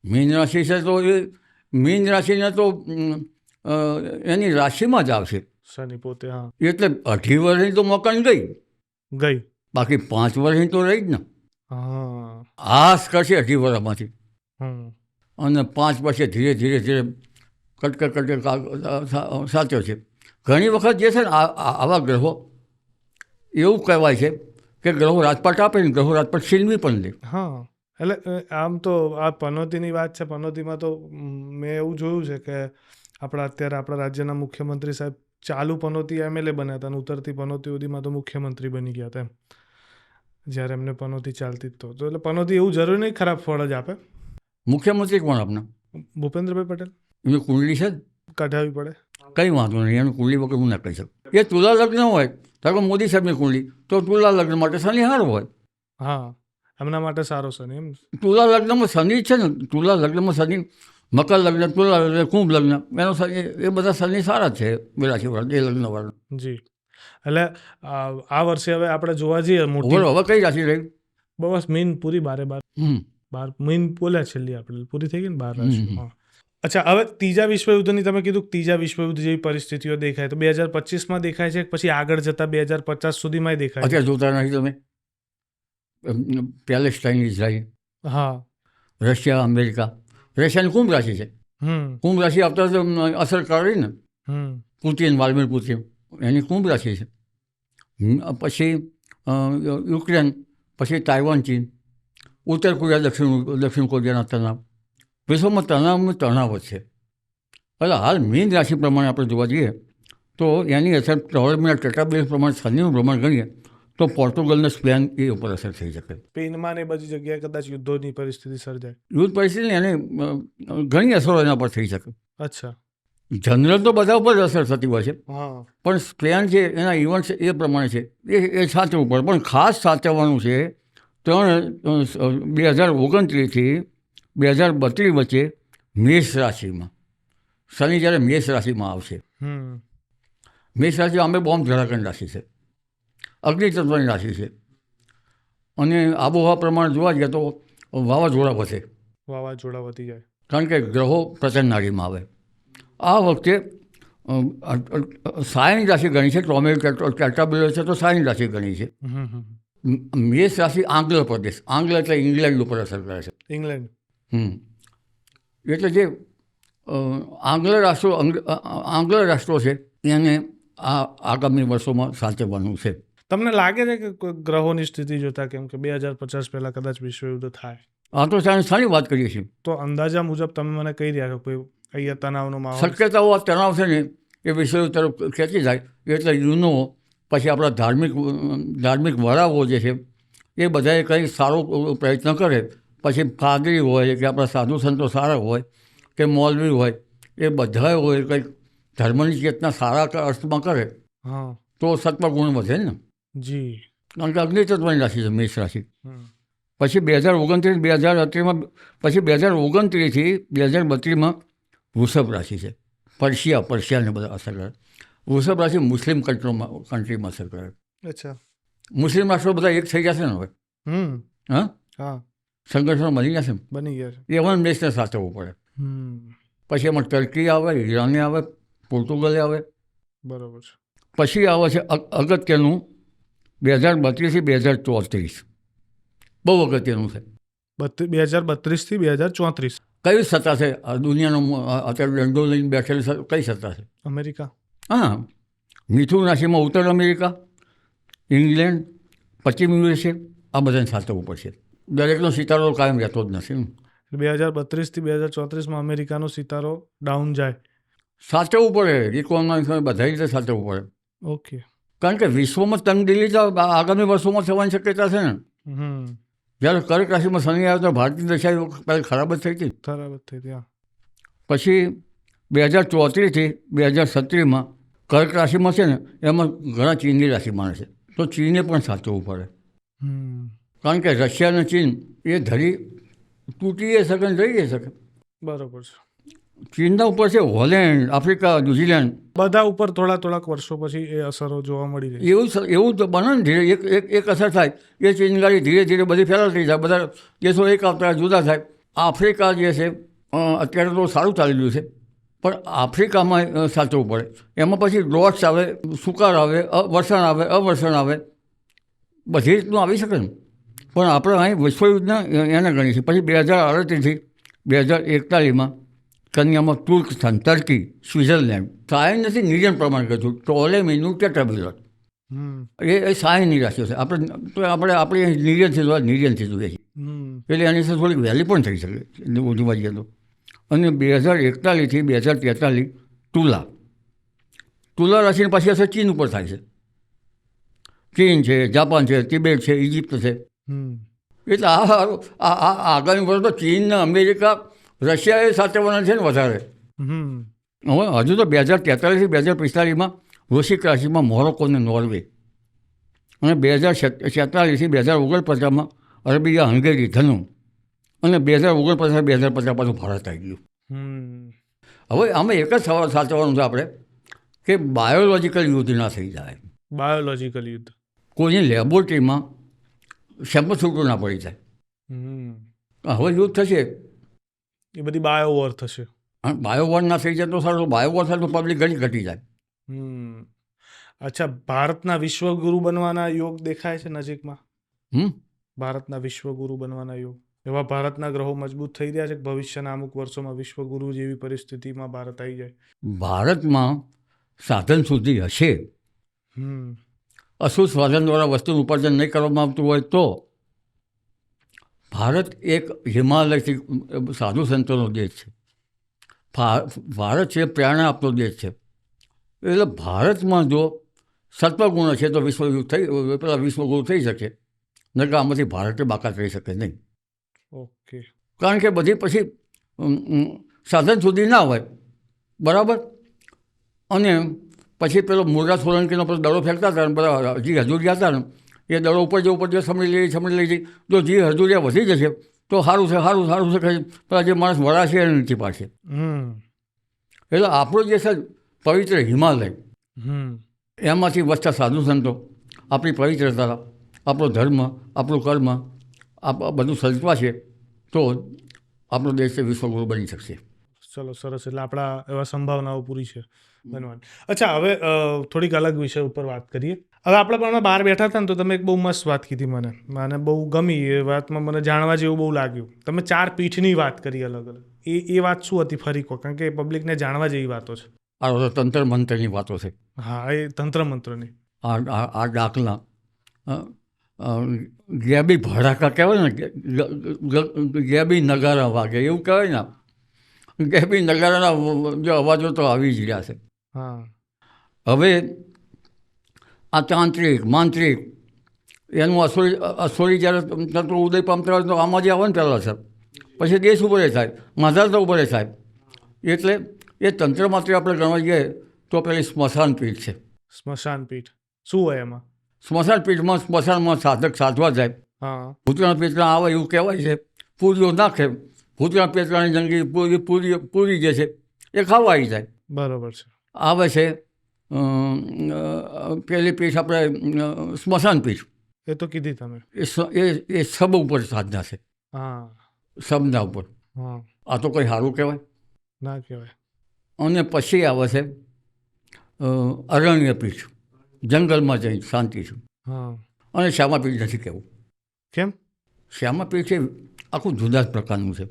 મીન રાશિ છે તો એ મીન રાશિને તો એની રાશિમાં જ આવશે. શનિ પોતે, હા. એટલે 2.5 વર્ષની તો મોકાની ગઈ, બાકી 5 વર્ષની તો રહી જ ને. હા. આસ કરશે 2.5 વર્ષમાંથી, હમ અને 5 વર્ષે ધીરે ધીરે ધીરે કટકટ સાચો છે. ઘણી વખત જે છે ને આવા ગ્રહો એવું કહેવાય છે કે ગ્રહો રાજપાટ આપે ને ગ્રહો રાજપાટ છીનવી પણ લે. હા, એટલે આમ તો આ પનોતીની વાત છે. પનોતીમાં તો મેં એવું જોયું છે કે અત્યારે આપણા રાજ્યના મુખ્યમંત્રી સાહેબ ચાલુ પનોતી MLA બન્યા હતા અને ઉતરતી પનોતી સુધીમાં તો મુખ્યમંત્રી બની ગયા હતા એમ, જ્યારે એમને પનોતી ચાલતી જ તો એટલે પનોતી એવું જરૂરી નહીં ખરાબ ફળ જ આપે. મુખ્યમંત્રી કોણ આપના? ભૂપેન્દ્રભાઈ પટેલ. એની કુંડલી છે જ, કાઢાવી પડે. કંઈ વાંધો નહીં, એનું કુંડલી વગર હું ના કહી શકું. એ તુલા લગ્ન હોય ધારો મોદી સાહેબની કુંડલી, તો તુલા લગ્ન માટે શનિ સારો હોય. હા, એમના માટે સારો શનિ એમ. તુલા લગ્નમાં શનિ છે ને, તુલા લગ્નમાં શનિ, મકર લગ્ન, તુલા લગ્ન, કુંભ લગ્ન, એનો શનિ, એ બધા શનિ સારા જ છે રાશિવાળા, એ લગ્નવાળા. જી, એટલે આ વર્ષે હવે આપણે જોવા જઈએ મોટી, હવે કઈ રાશિ રહી? બસ મીન પૂરી 12 મીન બોલ્યા છેલ્લી આપણે પૂરી થઈ ગઈ ને 12 રાશિ. હા. અચ્છા, હવે ત્રીજા વિશ્વયુદ્ધની તમે કીધું ત્રીજા વિશ્વયુદ્ધ જેવી પરિસ્થિતિઓ દેખાય તો 2025માં દેખાય છે, પછી આગળ જતા 2050 સુધીમાં દેખાય છે? અત્યારે જોતા નથી તમે? પેલેસ્ટાઇન, ઇઝરાયલ, હા, રશિયા, અમેરિકા. રશિયાની કુંભ રાશિ છે. કુંભ રાશિ આવતા અસર કરી ને, પુતિન, વ્લાદિમીર પુતિન, એની કુંભ રાશિ છે. પછી યુક્રેન, પછી તાઇવાન, ચીન, ઉત્તર કોરિયા, દક્ષિણ કોરિયાના તણાવ. વિશ્વમાં તણાવ જ છે. એટલે હાલ મીન રાશિ પ્રમાણે આપણે જોવા જઈએ તો એની અસર 3 મહિના ટેટાબેસ પ્રમાણે શનિનું પ્રમાણ ગણીએ તો પોર્ટુગલ ને સ્પેન એ ઉપર અસર થઈ શકે. સ્પેનમાં ને બધી જગ્યાએ કદાચ યુદ્ધોની પરિસ્થિતિ સર્જાય. યુદ્ધ પરિસ્થિતિ એને ઘણી અસરો એના પર થઈ શકે. અચ્છા. જનરલ તો બધા ઉપર જ અસર થતી હોય છે, હા, પણ સ્પેન જે એના ઇવેન્ટ છે એ પ્રમાણે છે, એ સાચવવું પડે. પણ ખાસ સાચવવાનું છે 2029થી 2032 વચ્ચે મેષ રાશિમાં શનિ જ્યારે મેષ રાશિમાં આવશે. મેષ રાશિ અમે બોમ્બ ધડાકાની રાશિ છે, અગ્નિતત્વની રાશિ છે, અને આબોહવા પ્રમાણે જોવા જઈએ તો વાવાઝોડા વધે. વાવાઝોડા વધી જાય કારણ કે ગ્રહો પ્રચંડ નાડીમાં આવે. આ વખતે સાયની રાશિ ગણી છે, ટેટ્રાબેલો છે તો સાયની રાશિ ગણી છે. મેષ રાશિ આંગ્લ પ્રદેશ, આંગ્લ એટલે ઇંગ્લેન્ડ ઉપર અસર કરે છે. ઇંગ્લેન્ડ. એટલે જે આંગ્લ રાષ્ટ્રો છે એને આ આગામી વર્ષોમાં સાચવવાનું છે. તમને લાગે છે કે ગ્રહોની સ્થિતિ જોતા કેમ કે 2050 પહેલા કદાચ વિશ્વયુદ્ધ થાય? આ તો સારી વાત કરીએ છીએ. તો અંદાજા મુજબ તમે મને કહી રહ્યા છો કોઈ અહીંયા તણાવનો માહોલ? શક્યતાઓ આ તણાવ છે ને એ વિષયો તરફ ખેંચી જાય એટલે યુનો પછી આપણા ધાર્મિક વડાઓ જે છે એ બધાએ કંઈ સારો પ્રયત્ન કરે, પછી પાદરી હોય કે આપણા સાધુ સંતો સારા હોય કે મૌલવી હોય, એ બધા હોય કંઈક ધર્મની ચેતના સારા અર્થમાં કરે તો સત્વગુણ વધે ને. જી, કારણ કે અગ્નિતત્વની રાશિ છે મેષ રાશિ. પછી 2029-2038માં, પછી 2029થી 2032માં વૃષભ રાશિ છે. પર્શિયાને બધા અસર કરે. વૃષભ રાશિ મુસ્લિમ કન્ટ્રીમાં અસર કરે. અચ્છા. મુસ્લિમ રાષ્ટ્રો બધા એક થઈ જશે ને હવે. હા, સંઘર્ષમાં બની જશે, બની ગયા છે. એ એમાં દેશને સાચવવું પડે. પછી એમાં ટર્કી આવે, ઈરાન આવે, પોર્ટુગલ આવે. બરોબર છે. પછી આવે છે અગત્યનું 2032થી 2034. બહુ અગત્યનું છે. 2032થી 2034 કઈ સત્તા છે આ દુનિયાનો અત્યારે દંડો લઈને બેઠેલી કઈ સત્તા છે? અમેરિકા. હા, મિથુન રાશિમાં ઉત્તર અમેરિકા, ઇંગ્લેન્ડ, પશ્ચિમ યુએસએ, આ બધાને સાચવવું પડશે. દરેકનો સિતારો કાયમ રહેતો જ નથી. 2032થી 2034માં અમેરિકાનો સિતારો ડાઉન જાય. સાચવવું પડે, ઇકોનોમિક્સ બધા રીતે સાચવવું પડે. ઓકે. કારણ કે વિશ્વમાં તંગદિલી તો આગામી વર્ષોમાં થવાની શક્યતા છે ને. જ્યારે કર્ક રાશિમાં શનિ આવ્યો તો ભારતીય દશા પહેલાં ખરાબ જ થઈ હતી. ખરાબ જ થઈ ત્યાં. પછી 2034થી 2037માં કર્ક રાશિમાં છે ને એમાં ઘણા ચીનની રાશિમાં છે, તો ચીને પણ સાચવવું પડે. કારણ કે રશિયા અને ચીન એ ધરી તૂટી શકે ને રહી શકે. બરોબર છે. ચીનના ઉપર છે હોલેન્ડ, આફ્રિકા, ન્યુઝીલેન્ડ, બધા ઉપર થોડાક વર્ષો પછી એ અસરો જોવા મળી રહી. એવું તો બને ને ધીરે એક અસર થાય એ ચીનગાડી ધીરે ધીરે બધી ફેલાતી જાય, બધા દેશો એક આવતા જુદા થાય. આફ્રિકા જે છે અત્યારે તો સારું ચાલી રહ્યું છે, પણ આફ્રિકામાં સાચવવું પડે. એમાં પછી ડ્રોટ્સ આવે, સુકાળ આવે, અવર્ષણ આવે, બધી રીતનું આવી શકે ને. પણ આપણે અહીં વિશ્વયુદ્ધના એને ગણી છે. પછી 2038થી 2041માં કન્યામાં તુર્કસ્તાન, ટર્કી, સ્વિટ્ઝરલેન્ડ, સાયન નથી નિર્જન પ્રમાણ કર્યું ટોલેમીનું ટેટ્રાબ્યુલર, એ સાયનની રાશિઓ છે. આપણે નિર્જનથી જોઈએ છીએ, એટલે એની સાથે થોડીક વહેલી પણ થઈ શકે જોવા જઈએ તો. અને 2041થી 2043 તુલા રાશિની પાછી અસર ચીન ઉપર થાય છે. ચીન છે, જાપાન છે, તિબેટ છે, ઇજિપ્ત છે. એટલે આગામી વર્ષ તો ચીન ને અમેરિકા, રશિયા એ સાચવવાના છે ને વધારે. હવે હજુ તો 2043થી 2045માં વૃશ્ચિક રાશિમાં મોરોકો અને નોર્વે, અને 2046થી 2049માં અરેબિયા, હંગેરી, ધનુ, અને 2049-2050 પાછું ભારત આવી ગયું. હવે આમાં એક જ સવાલ સાચવવાનું છે આપણે કે બાયોલોજિકલ યુદ્ધ ના થઈ જાય. બાયોલોજિકલ યુદ્ધ કોઈની લેબોરેટરીમાં સેમ્પલ છૂટું ના પડી જાય. હવે યુદ્ધ થશે એ બધી બાયોવોર થશે. બાયોવોર ના થઈ જાય તો સારું. બાયોવોર થાય તો પબ્લિક ઘટી જાય. અચ્છા, ભારતના વિશ્વગુરુ બનવાના યોગ દેખાય છે નજીકમાં. ભારતના વિશ્વગુરુ બનવાના યોગ, એવા ભારતના ગ્રહો મજબૂત થઈ રહ્યા છે કે ભવિષ્યના અમુક વર્ષોમાં વિશ્વગુરુ જેવી પરિસ્થિતિમાં ભારત આવી જાય. ભારતમાં સાધન સુધી હશે, અશુદ્ધ સાધન દ્વારા વસ્તુનું ઉપાર્જન નહીં કરવામાં આવતું હોય તો ભારત એક હિમાલયથી સાધુ સંતોનો દેશ છે. ભારત છે પ્રેરણા આપતો દેશ છે. એટલે ભારતમાં જો સત્વગુણ છે તો વિશ્વગુરુ થઈ શકે, નકર આમાંથી ભારતે બાકાત રહી શકે નહીં. ઓકે. કારણ કે બધી પછી સાધન સુધી ના હોય, બરાબર. અને પછી પેલો મુરગા સોલંકીનો પેલો દડો ફેંકતા હતા ને બધા જે હજુરિયા હતા ને એ દડો ઉપર જે સમળી લઈ જઈ, જો જે હજુરિયા વધી જશે તો સારું છે પેલા જે માણસ વડા છે એને નથી પાડશે. એટલે આપણો જે છે પવિત્ર હિમાલય, એમાંથી વસતા સાધુ સંતો આપણી પવિત્રતા, આપણો ધર્મ, આપણું કર્મ બધું સજવા છે તો આપણો દેશ વિશ્વગુરુ બની શકશે. ચલો, સરસ. એટલે આપણા એવા સંભાવનાઓ પૂરી છે બનવાની. અચ્છા, હવે થોડીક અલગ વિષય ઉપર વાત કરીએ. હવે આપણે પણ બહાર બેઠા હતા ને તો તમે એક બહુ મસ્ત વાત કીધી, મને બહુ ગમી એ વાતમાં, મને જાણવા જેવું બહુ લાગ્યું. તમે 4 પીઠની વાત કરી અલગ અલગ. એ વાત શું હતી ફરી કહો, કારણ કે પબ્લિકને જાણવા જેવી વાતો છે. આ તંત્ર મંત્રની વાતો છે. હા, એ તંત્ર મંત્રની. આ દાખલા ગેબી ભડાકા કહેવાય ને, ગેબી નગારા વાગે એવું કહેવાય ને. ગેબી નગારાના જો અવાજો તો આવી જ રહ્યા છે. હવે આ તાંત્રિક, માંત્રિક એનું અસોરી જ્યારે તંત્ર ઉદય પામતા હોય તો આમાં જે આવે ને પહેલાં સર, પછી દેશ ઉપર થાય, માધાતા ઉપર થાય. એટલે એ તંત્ર માત્ર આપણે ગણવા જઈએ તો પેલી સ્મશાન પીઠ છે. સ્મશાન પીઠ શું હોય એમાં? સ્મશાન પીઠમાં સ્મશાનમાં સાધક સાધવા જાય, ભૂતરાણ પેતરા આવે એવું કહેવાય છે. પૂરીઓ નાખે, ભૂતરાણ પેતરાની જંગી પૂરી જે છે એ ખાવા આવી જાય. બરોબર છે. આવે છે પેલી પીઠ આપણે સ્મશાન પીઠ, એ તો કીધી તમે. એ સબ ઉપર સાધના છે. સબના ઉપર. આ તો કંઈ સારું કહેવાય ના કહેવાય. અને પછી આવે છે અરણ્ય પીઠ, જંગલમાં જઈ શાંતિ છે. અને શ્યામાપીઠ નથી કહેવું. કેમ? શ્યામાપીઠ એ આખું જુદા જ પ્રકારનું છે.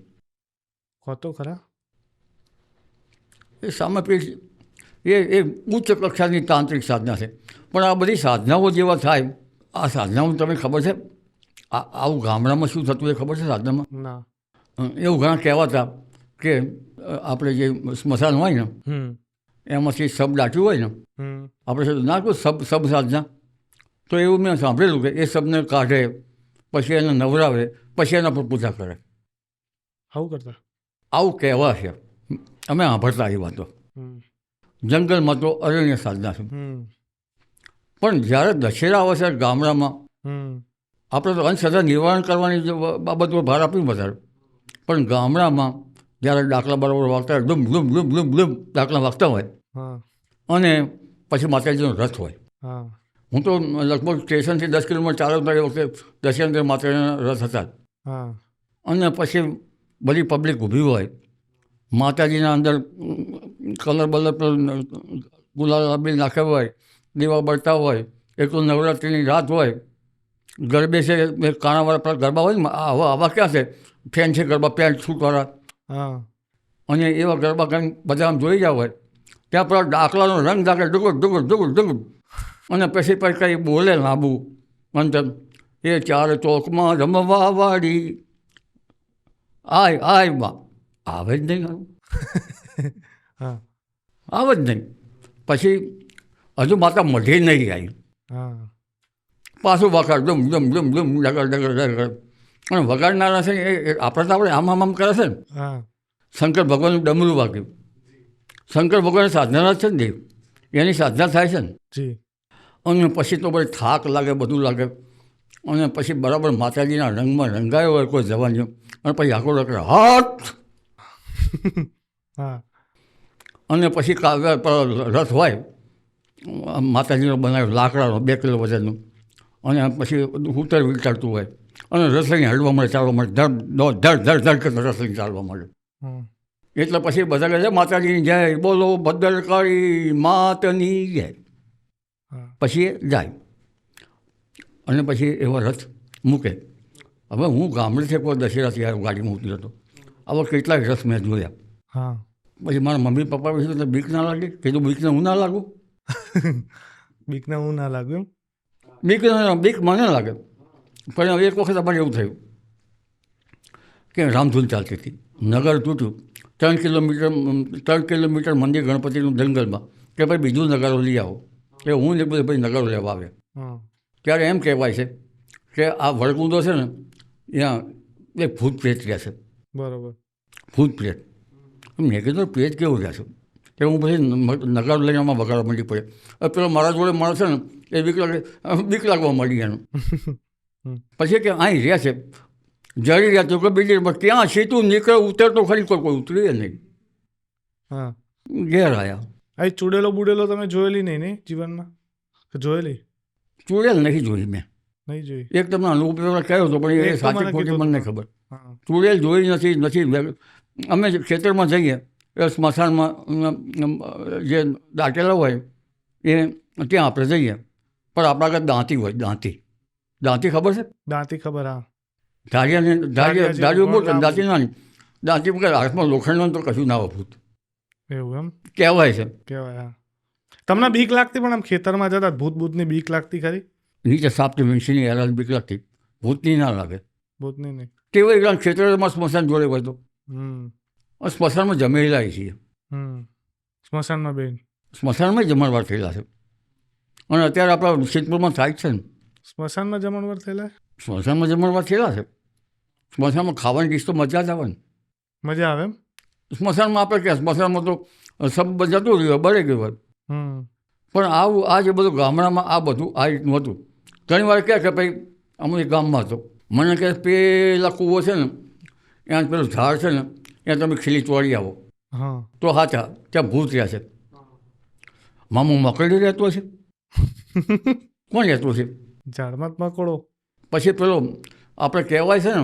તો ખરા. એ શ્યામાપીઠ એ ઉચ્ચ કક્ષાની તાંત્રિક સાધના છે. પણ આ બધી સાધનાઓ જેવા થાય, આ સાધનાઓ તમને ખબર છે આવું ગામડામાં શું થતું એ ખબર છે સાધનામાં? ના. એવું ઘણા કહેવાતા કે આપણે જે સ્મશાન હોય ને એમાંથી સબ દાટ્યું હોય ને, આપણે ના કોઈ સબ સાધના, તો એવું મેં સાંભળેલું કે એ શબને કાઢે, પછી એને નવરાવે, પછી એના પર પૂજા કરે. આવું કરતા. આવું કહેવા છે, અમે સાંભળતા એ વાતો. જંગલમાં તો અરણ્ય સાધના છે. પણ જ્યારે દશેરા આવે છે ગામડામાં, આપણે તો અંધશ્રદ્ધા નિવારણ કરવાની બાબત પર ભાર આપી વધારે, પણ ગામડામાં જ્યારે ડાકલા બરાબર વાગતા હોય, ડૂમ ડૂમ ડૂમ ડૂમ ડૂમ ડાકલા વાગતા હોય, અને પછી માતાજીનો રથ હોય. હું તો લગભગ સ્ટેશનથી 10 કિલોમીટર ચાલતા એ વખતે દશેરા માતાજીના રથ હતા. અને પછી બધી પબ્લિક ઊભી હોય, માતાજીના અંદર કલર બલર પર ગુલાલ આબી નાખ્યા હોય, દીવા બળતા હોય, એક તો નવરાત્રિની રાત હોય, ગરબે છે કાણાવાળા પેલા ગરબા હોય ને, આવા ક્યાં છે, ફેન છે ગરબા, પેન્ટ છૂટવાળા, અને એવા ગરબા કરીને બધા આમ જોઈ ગયા હોય, ત્યાં પેલા ડાકલાનો રંગ દાખલે ડુગુડ ડુગુડ ડુગુડ ડુગુડ, અને પછી કંઈ બોલે લાંબુ અંતર, એ 4 ચોકમાં રમવા વાળી આય માં આવે જ નહીં, આવે જ નહીં. પછી હજુ માતા મઢે નહીં આવી, પાછું વગાડ ડુમ ડુમ ડુમ ડુમ ડગર ડગર ડગર, અને વગાડનારા છે એ આપણે તો આપણે આમ કરે છે ને. શંકર ભગવાનનું ડમરું વાગ્યું, શંકર ભગવાનની સાધના છે ને દેવ, એની સાધના થાય છે ને. અને પછી તો ભાઈ થાક લાગે, બધું લાગે, અને પછી બરાબર માતાજીના રંગમાં રંગાયો હોય કોઈ જવાની, અને પછી આખો રખડે હાથ, અને પછી રથ હોય માતાજીનો બનાવ્યો લાકડાનો 2 કિલો વજનનું, અને પછી ઉતર વિચારતું હોય, અને રસોઈ હલવા મળે, ચાલવા મળે, ધડ ધડ ધડ કરતા રસોઈ ચાલવા મળે. એટલે પછી બધા કહે છે માતાજીની જય, બોલો ભદ્રકાળી માતની જય. પછી એ જાય, અને પછી એવો રથ મૂકે. હવે હું ગામડેથી કોઈ દશેરાથી ગાડીમાં ઉતર્યો હતો, આવા કેટલાય રથ મેં જોયા. પછી મારા મમ્મી પપ્પા વિશે તો બીક ના લાગે, કીધું બીકને હું ના લાગું, બીકને હું ના લાગ્યું, બીક મને લાગે. પણ એક વખત અમારે એવું થયું કે રામધૂન ચાલતી હતી, નગર તૂટ્યું, 3 કિલોમીટર મંદિર ગણપતિનું જંગલમાં, કે ભાઈ બીજું નગારો લઈ આવો. કે હું ને બધે ભાઈ નગારો લેવા આવે. ત્યારે એમ કહેવાય છે કે આ વળગુંદો છે ને, ત્યાં એક ભૂત પ્રેત રહ્યા છે. બરાબર. ભૂત પ્રેત. મેં કીધું પ્રેત કેવું રહ્યા છે, કે હું પછી નગારો લઈને આમાં વગાડવા માંડી પડે. પેલો મારા જોડે માણસ છે ને એ બીક લાગવા માંડી એનું. પછી કે અહીં રહ્યા છે, જરી રહ્યા તો કે બીજી ક્યાં સીધું નીકળે, ઉતરતો ખરી, કોઈ ઉતરીએ નહીં. ઘેર આવ્યા. અહીં ચૂડેલો બુડેલો તમે જોયેલી નહીં ને જીવનમાં? જોયેલી? ચૂડેલ નથી જોઈ મેં. નહીં જોઈ? એક તમને અનુભવ કહ્યો હતો, પણ એ સાચી ખોટી મને નહીં ખબર. ચૂડેલ જોઈ નથી. અમે ખેતરમાં જઈએ એ સ્મશાનમાં જે દાટેલા હોય એ ત્યાં આપણે જઈએ, પણ આપણા આગળ દાંતી હોય, દાંતી ખબર છે? દાંતી ખબર. હા. ધારીઓ મોટો, દાંતી નાની. દાંતી વગર હાથમાં લોખંડનું તો કશું ના હોય ભૂત. એવું એમ કહેવાય છે. કહેવાય. હા. તમને બીક લાગતી? પણ આમ ખેતરમાં જતા ભૂતની બીક લાગતી ખરી? નીચે સાપની વિંસીની હેરાન બીક લાગતી, ભૂતની ના લાગે. ભૂતની નહીં. તેવું એકદમ ખેતરમાં સ્મશાન જોડે હોય તો સ્મશાનમાં જમેલા છીએ. સ્મશાનમાં બેન સ્મશાનમાં જમણવાર થયેલા છે. અને અત્યારે આપણા સિદ્ધપુરમાં થાય છે ને. સ્મશાનમાં જમણવાર થયેલા? સ્મશાનમાં જમણવાર થયેલા છે. સ્મશાનમાં ખાવાની ડીશ તો મજા જ આવે ને. મજા આવે એમ? સ્મશાનમાં આપણે કે સ્મશાનમાં તો સબ જતું રહ્યું હોય, બળી ગયું હોય. પણ આવું આ જે બધું ગામડામાં આ બધું આ રીતનું હતું. ઘણી વાર કહે કે ભાઈ અમે ગામમાં હતો, મને કહે પેલા કૂવો છે ને ત્યાં પેલું ઝાડ છે ને ત્યાં તમે ખીલી ચોળી આવો. તો હાચા ત્યાં ભૂત રહ્યા છે. મામું મકડી રહેતો છે. કોણ રહેતું છે ઝાડમાં? મકોડો. પછી પેલો આપણે કહેવાય છે ને,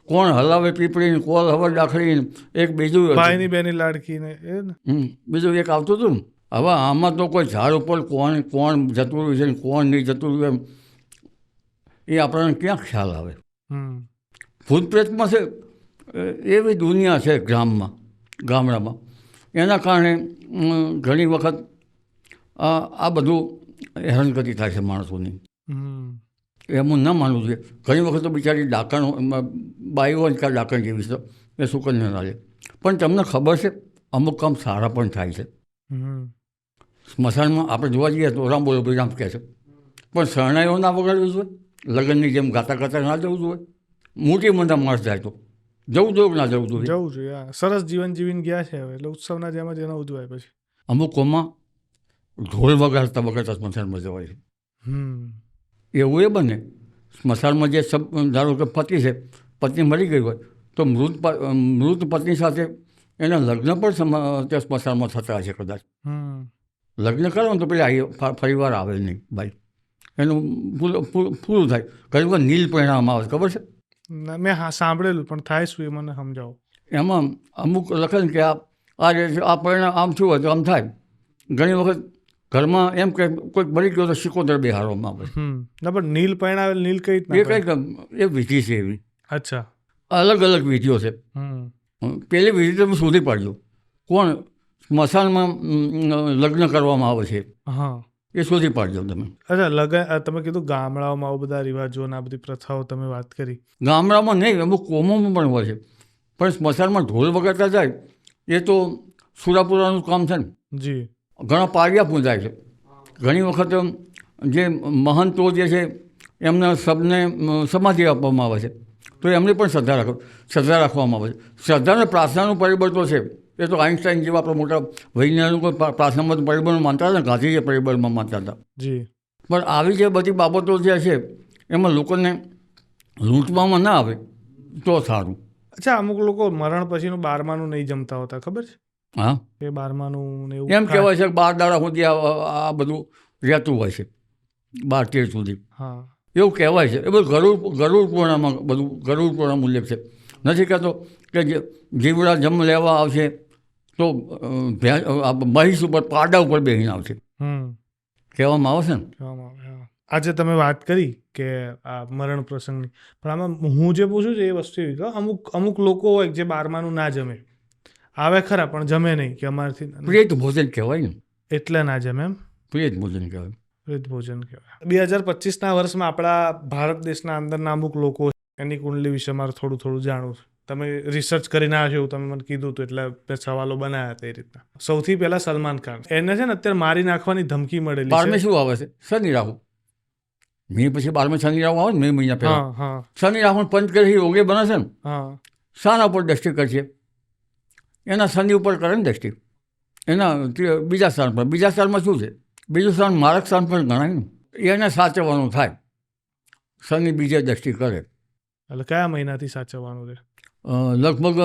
કોણ હલાવે પીપળીને, કોલ હવા દાખડીને, એક બીજું ભાઈની બેની લાડકીને એ ને બીજું એક આવતું હતું ને. હવે આમાં તો કોઈ ઝાડ ઉપર કોણ જતું રહ્યું છે ને કોણ નહીં જતું રહ્યું એ આપણને ક્યાં ખ્યાલ આવે. ભૂત પ્રેતમાં છે એવી દુનિયા છે ગામડામાં. એના કારણે ઘણી વખત આ બધું હેરાનગતિ થાય છે માણસોની. એમ હું ન માનવું જોઈએ. ઘણી વખત તો બિચારી ડાકણ બાઈ હોય કે ડાકણ જેવી છે એ સુકન્યા ના લે. પણ તમને ખબર છે અમુક કામ સારા પણ થાય છે. સ્મશાનમાં આપણે જોવા જઈએ તો રામ બોલો ભાઈ રામ કહે છે, પણ શરણાઈઓ ના વગાડવી જોઈએ. લગ્નની જેમ ગાતા ગાતા ના જવું જોઈએ? મોટી મોટા માણસ જાય તો જવું જોઈએ કે ના જવું જોઈએ? જવું જોઈએ. હા, સરસ જીવન જીવીને ગયા છે હવે, એટલે ઉત્સવના જેમ જ એને ઉજવાય પછી. અમુકોમાં ઢોલ વગાડતા વગાડતા સ્મશાનમાં જવાય છે. હમ એવું એ બને સ્મશાનમાં જે ધારો કે પતિ છે, પત્ની મરી ગઈ હોય તો મૃત પત્ની સાથે એના લગ્ન પણ ત્યાં સ્મશાનમાં થતા હશે કદાચ. હમ લગ્ન કરો ને તો પેલા ફરીવાર આવે નહીં ભાઈ, એનું પૂરું થાય. ઘણી વાર નીલ પરિણામ આવે, ખબર છે? મેં હા સાંભળેલું, પણ થાય શું એ મને સમજાવો. એમાં અમુક લખે ને કે આ પરિણામ આમ થયું હોય તો આમ થાય. ઘણી વખત ઘરમાં એમ કે કોઈક મરી ગયો તો સિકોતર બેહારવામાં આવે. ના, પણ નીલ પરણાવે, નીલ કઈ એ કંઈક એ વિધિ છે એવી. અચ્છા. અલગ અલગ વિધિઓ છે. પેલી વિધિ તમે શોધી પાડજો. કોણ સ્મશાનમાં લગ્ન કરવામાં આવે છે હા, એ શોધી પાડજો તમે. અચ્છા. લગ્ન તમે કીધું ગામડાઓમાં આવું બધા રિવાજો અને આ બધી પ્રથાઓ તમે વાત કરી. ગામડામાં નહીં, અમુક કોમોમાં પણ હોય છે, પણ સ્મશાનમાં ઢોલ વગાડતા જાય એ તો સુરાપુરાનું કામ છે ને. જી. ઘણા પાળિયા પૂજાય છે. ઘણી વખત જે મહંતો જે છે એમને સબને સમાધિ આપવામાં આવે છે, તો એમને પણ શ્રદ્ધા રાખવામાં આવે છે. શ્રદ્ધા અને પ્રાર્થનાનું પરિબળ તો છે. એ તો આઈન્સ્ટાઈન જેવા આપણા મોટા વૈજ્ઞાનિકો પ્રાર્થનામાં પરિબળ માનતા હતા, ગાંધીજી પરિબળમાં માનતા હતા. જી. પણ આવી જે બધી બાબતો જે છે એમાં લોકોને લૂંટવામાં ના આવે તો સારું. અચ્છા, અમુક લોકો મરણ પછીનું 12માનું નહીં જમતા હોતા, ખબર છે? હા, એ 12માનું ને એવું એમ કહેવાય છે કે 12 દાડા સુધી આ બધું રહેતું હોય છે, 12-13 સુધી. હા, એવું કહેવાય છે. એ બધું ગરુડ પૂર્ણમાં બધું ગરુડ પૂર્ણ ઉલ્લેખ છે. નથી કહેતો કે જીવડા જન્મ લેવા આવશે તો મહીસ ઉપર પાડા ઉપર બેસીને આવશે, કહેવામાં આવે છે ને. આજે તમે વાત કરી કે આ મરણ પ્રસંગની, પણ આમાં હું જે પૂછું છું એ વસ્તુ એવી કે અમુક લોકો હોય જે 12માનું ના જમે, આવે ખરા પણ જમે નહીં, કે અમારાથી પ્રેત ભોજન કહેવાય ને, એટલે ના જમે. એમ પ્રેત ભોજન કહેવાય. પ્રેત ભોજન કહેવાય. 2025ના વર્ષમાં આપણા ભારત દેશના અંદરના અમુક લોકો એની કુંડલી વિશે મારે થોડું થોડું જાણવું છે. તમે રિસર્ચ કરીને આવ્યા છો એવું તમે મને કીધું હતું, એટલે મેં સવાલો બનાવ્યા હતા એ રીતના. સૌથી પહેલા સલમાન ખાન, એને છે ને અત્યારે મારી નાખવાની ધમકી મળેલી છે. 12મે શું આવે છે? શનિ રાહુ. મે પછી 12મે શનિ રાહુ આવે ને, મે મહિના પહેલા શનિ રાહુ પંચગ્રહી યોગે બને છે ને, શાના ઉપર દ્રષ્ટિ કરશે? એના શનિ ઉપર કરે ને દ્રષ્ટિ, એના બીજા સ્થાન પર. બીજા સ્થાનમાં શું છે? બીજું સ્થાન મારક સ્થાન પર ગણાય ને, એને સાચવવાનું થાય. શનિ બીજે દ્રષ્ટિ કરે. એટલે કયા મહિનાથી સાચવવાનું છે? લગભગ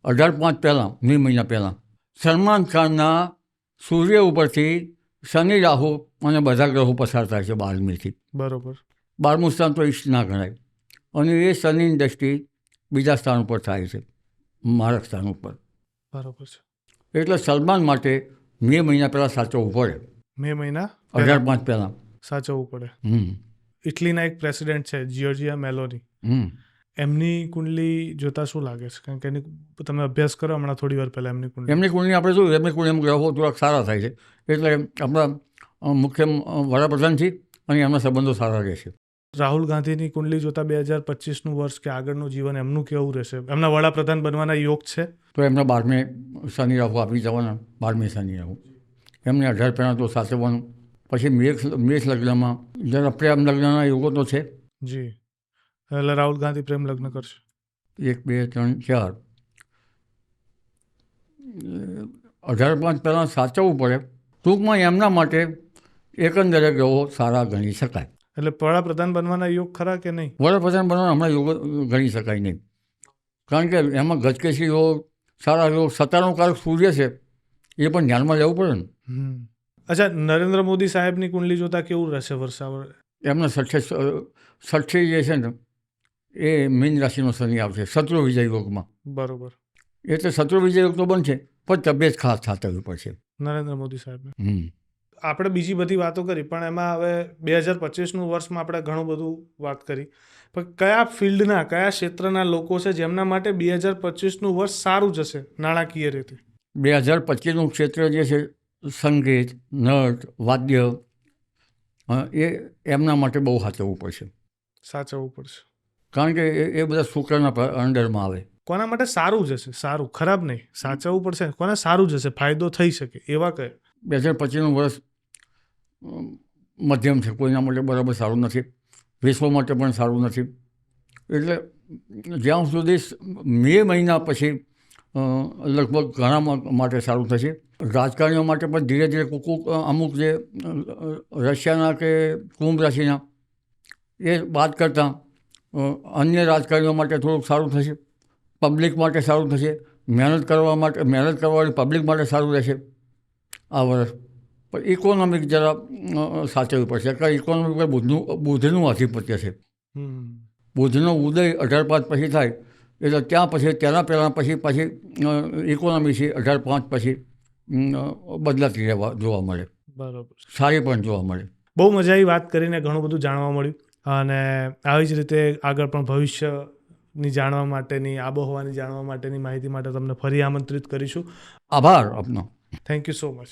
18/5 પહેલાં, મે મહિના પહેલાં. સલમાન ખાનના સૂર્ય ઉપરથી શનિ રાહુ અને બધા ગ્રહો પસાર થાય છે 12મીથી. બરોબર. 12મું સ્થાન તો ઈષ્ટ ના ગણાય, અને એ શનિની દ્રષ્ટિ બીજા સ્થાન ઉપર થાય છે, મારક સ્થાન ઉપર. બરોબર છે. એટલે સલમાન માટે મે મહિના પહેલાં સાચવવું પડે. મે મહિના 18/5 પહેલાં સાચવવું પડે. ઇટલીના એક પ્રેસિડેન્ટ છે જિયોર્જિયા મેલોની, એમની કુંડલી જોતા શું લાગે છે? કારણ કે એની તમે અભ્યાસ કરો હમણાં થોડી વાર પહેલાં એમની કુંડલી આપણે શું, એમની કુંડલી ગ્રહો થોડાક સારા થાય છે, એટલે આપણા મુખ્ય વડાપ્રધાનથી અને એમના સંબંધો સારા રહે છે. રાહુલ ગાંધીની કુંડલી જોતા 2025નું વર્ષ કે આગળનું જીવન એમનું કેવું રહેશે? એમના વડાપ્રધાન બનવાના યોગ છે? તો એમને 12મે શનિ રાહુ આપી જવાના. 12મે શનિ રાહુ એમને 18 પહેલાં તો સાચવવાનું. પછી મેષ લગ્નમાં જરા પ્રેમ લગ્નના યોગો તો છે. જી. એટલે રાહુલ ગાંધી પ્રેમ લગ્ન કરશે? 1, 2, 3, 4 18/5 પહેલાં સાચવવું પડે. ટૂંકમાં એમના માટે એકંદરે ગ્રહો સારા ગણી શકાય. એટલે વડાપ્રધાન બનવાના યોગ ખરા કે નહીં? વડાપ્રધાન બનવાના હમણાં યોગ ગણી શકાય નહીં, કારણ કે એમાં ગજકેસરી યોગ, સારા યોગ, સત્તાનું કારક સૂર્ય છે, એ પણ ધ્યાનમાં લેવું પડે ને. અચ્છા, નરેન્દ્ર મોદી સાહેબની કુંડલી જોતા કેવું રહેશે વર્ષાવર? એમના છઠ્ઠી જે છે ને એ મીન રાશિનો શનિ આવશે શત્રુ વિજય યોગમાં. બરોબર. એટલે શત્રુ વિજય યોગ તો બનશે, પણ તબિયત ખાસ થવી પડશે નરેન્દ્ર મોદી સાહેબને. આપણે બીજી બધી વાતો કરી, પણ એમાં હવે 2025નું વર્ષમાં આપણે ઘણું બધું વાત કરી, પણ કયા ફિલ્ડના, કયા ક્ષેત્રના લોકો છે જેમના માટે 2025નું વર્ષ સારું જશે નાણાકીય રીતે? 2025નું ક્ષેત્ર જે છે સંગીત, નૃત્ય, વાદ્ય, એ એમના માટે બહુ સાચવવું પડશે. સાચવવું પડશે, કારણ કે એ બધા શુક્રના અંડરમાં આવે. કોના માટે સારું જશે? સારું, ખરાબ નહીં, સાચવવું પડશે. કોને સારું જશે, ફાયદો થઈ શકે એવા કયા? 2025નું વર્ષ મધ્યમ છે, કોઈના માટે બરાબર સારું નથી. વિશ્વ માટે પણ સારું નથી. એટલે જ્યાં સુધી મે મહિના પછી લગભગ ઘણા માટે સારું થશે. રાજકારણીઓ માટે પણ ધીરે ધીરે અમુક જે રશિયાના કે કુંભ રાશિના એ વાત કરતાં અન્ય રાજકારણીઓ માટે થોડુંક સારું થશે. પબ્લિક માટે સારું થશે. મહેનત કરવાવાળી પબ્લિક માટે સારું રહેશે આ વર્ષ. પણ ઇકોનોમિક જરા સાચવવી પડશે, કારણ ઇકોનોમિક પર બુધનું આધિપત્ય છે. બુધનો ઉદય 18/5 પછી થાય એટલે ત્યાં પછી તેના પહેલાં પછી ઇકોનોમી છે 18/5 પછી બદલાતી જોવા મળે. બરાબર. સારી પણ જોવા મળે. બહુ મજા આવી વાત કરીને, ઘણું બધું જાણવા મળ્યું. અને આવી જ રીતે આગળ પણ ભવિષ્યની જાણવા માટેની, આબોહવાની જાણવા માટેની માહિતી માટે તમને ફરી આમંત્રિત કરીશું. આભાર આપનો. Thank you so much.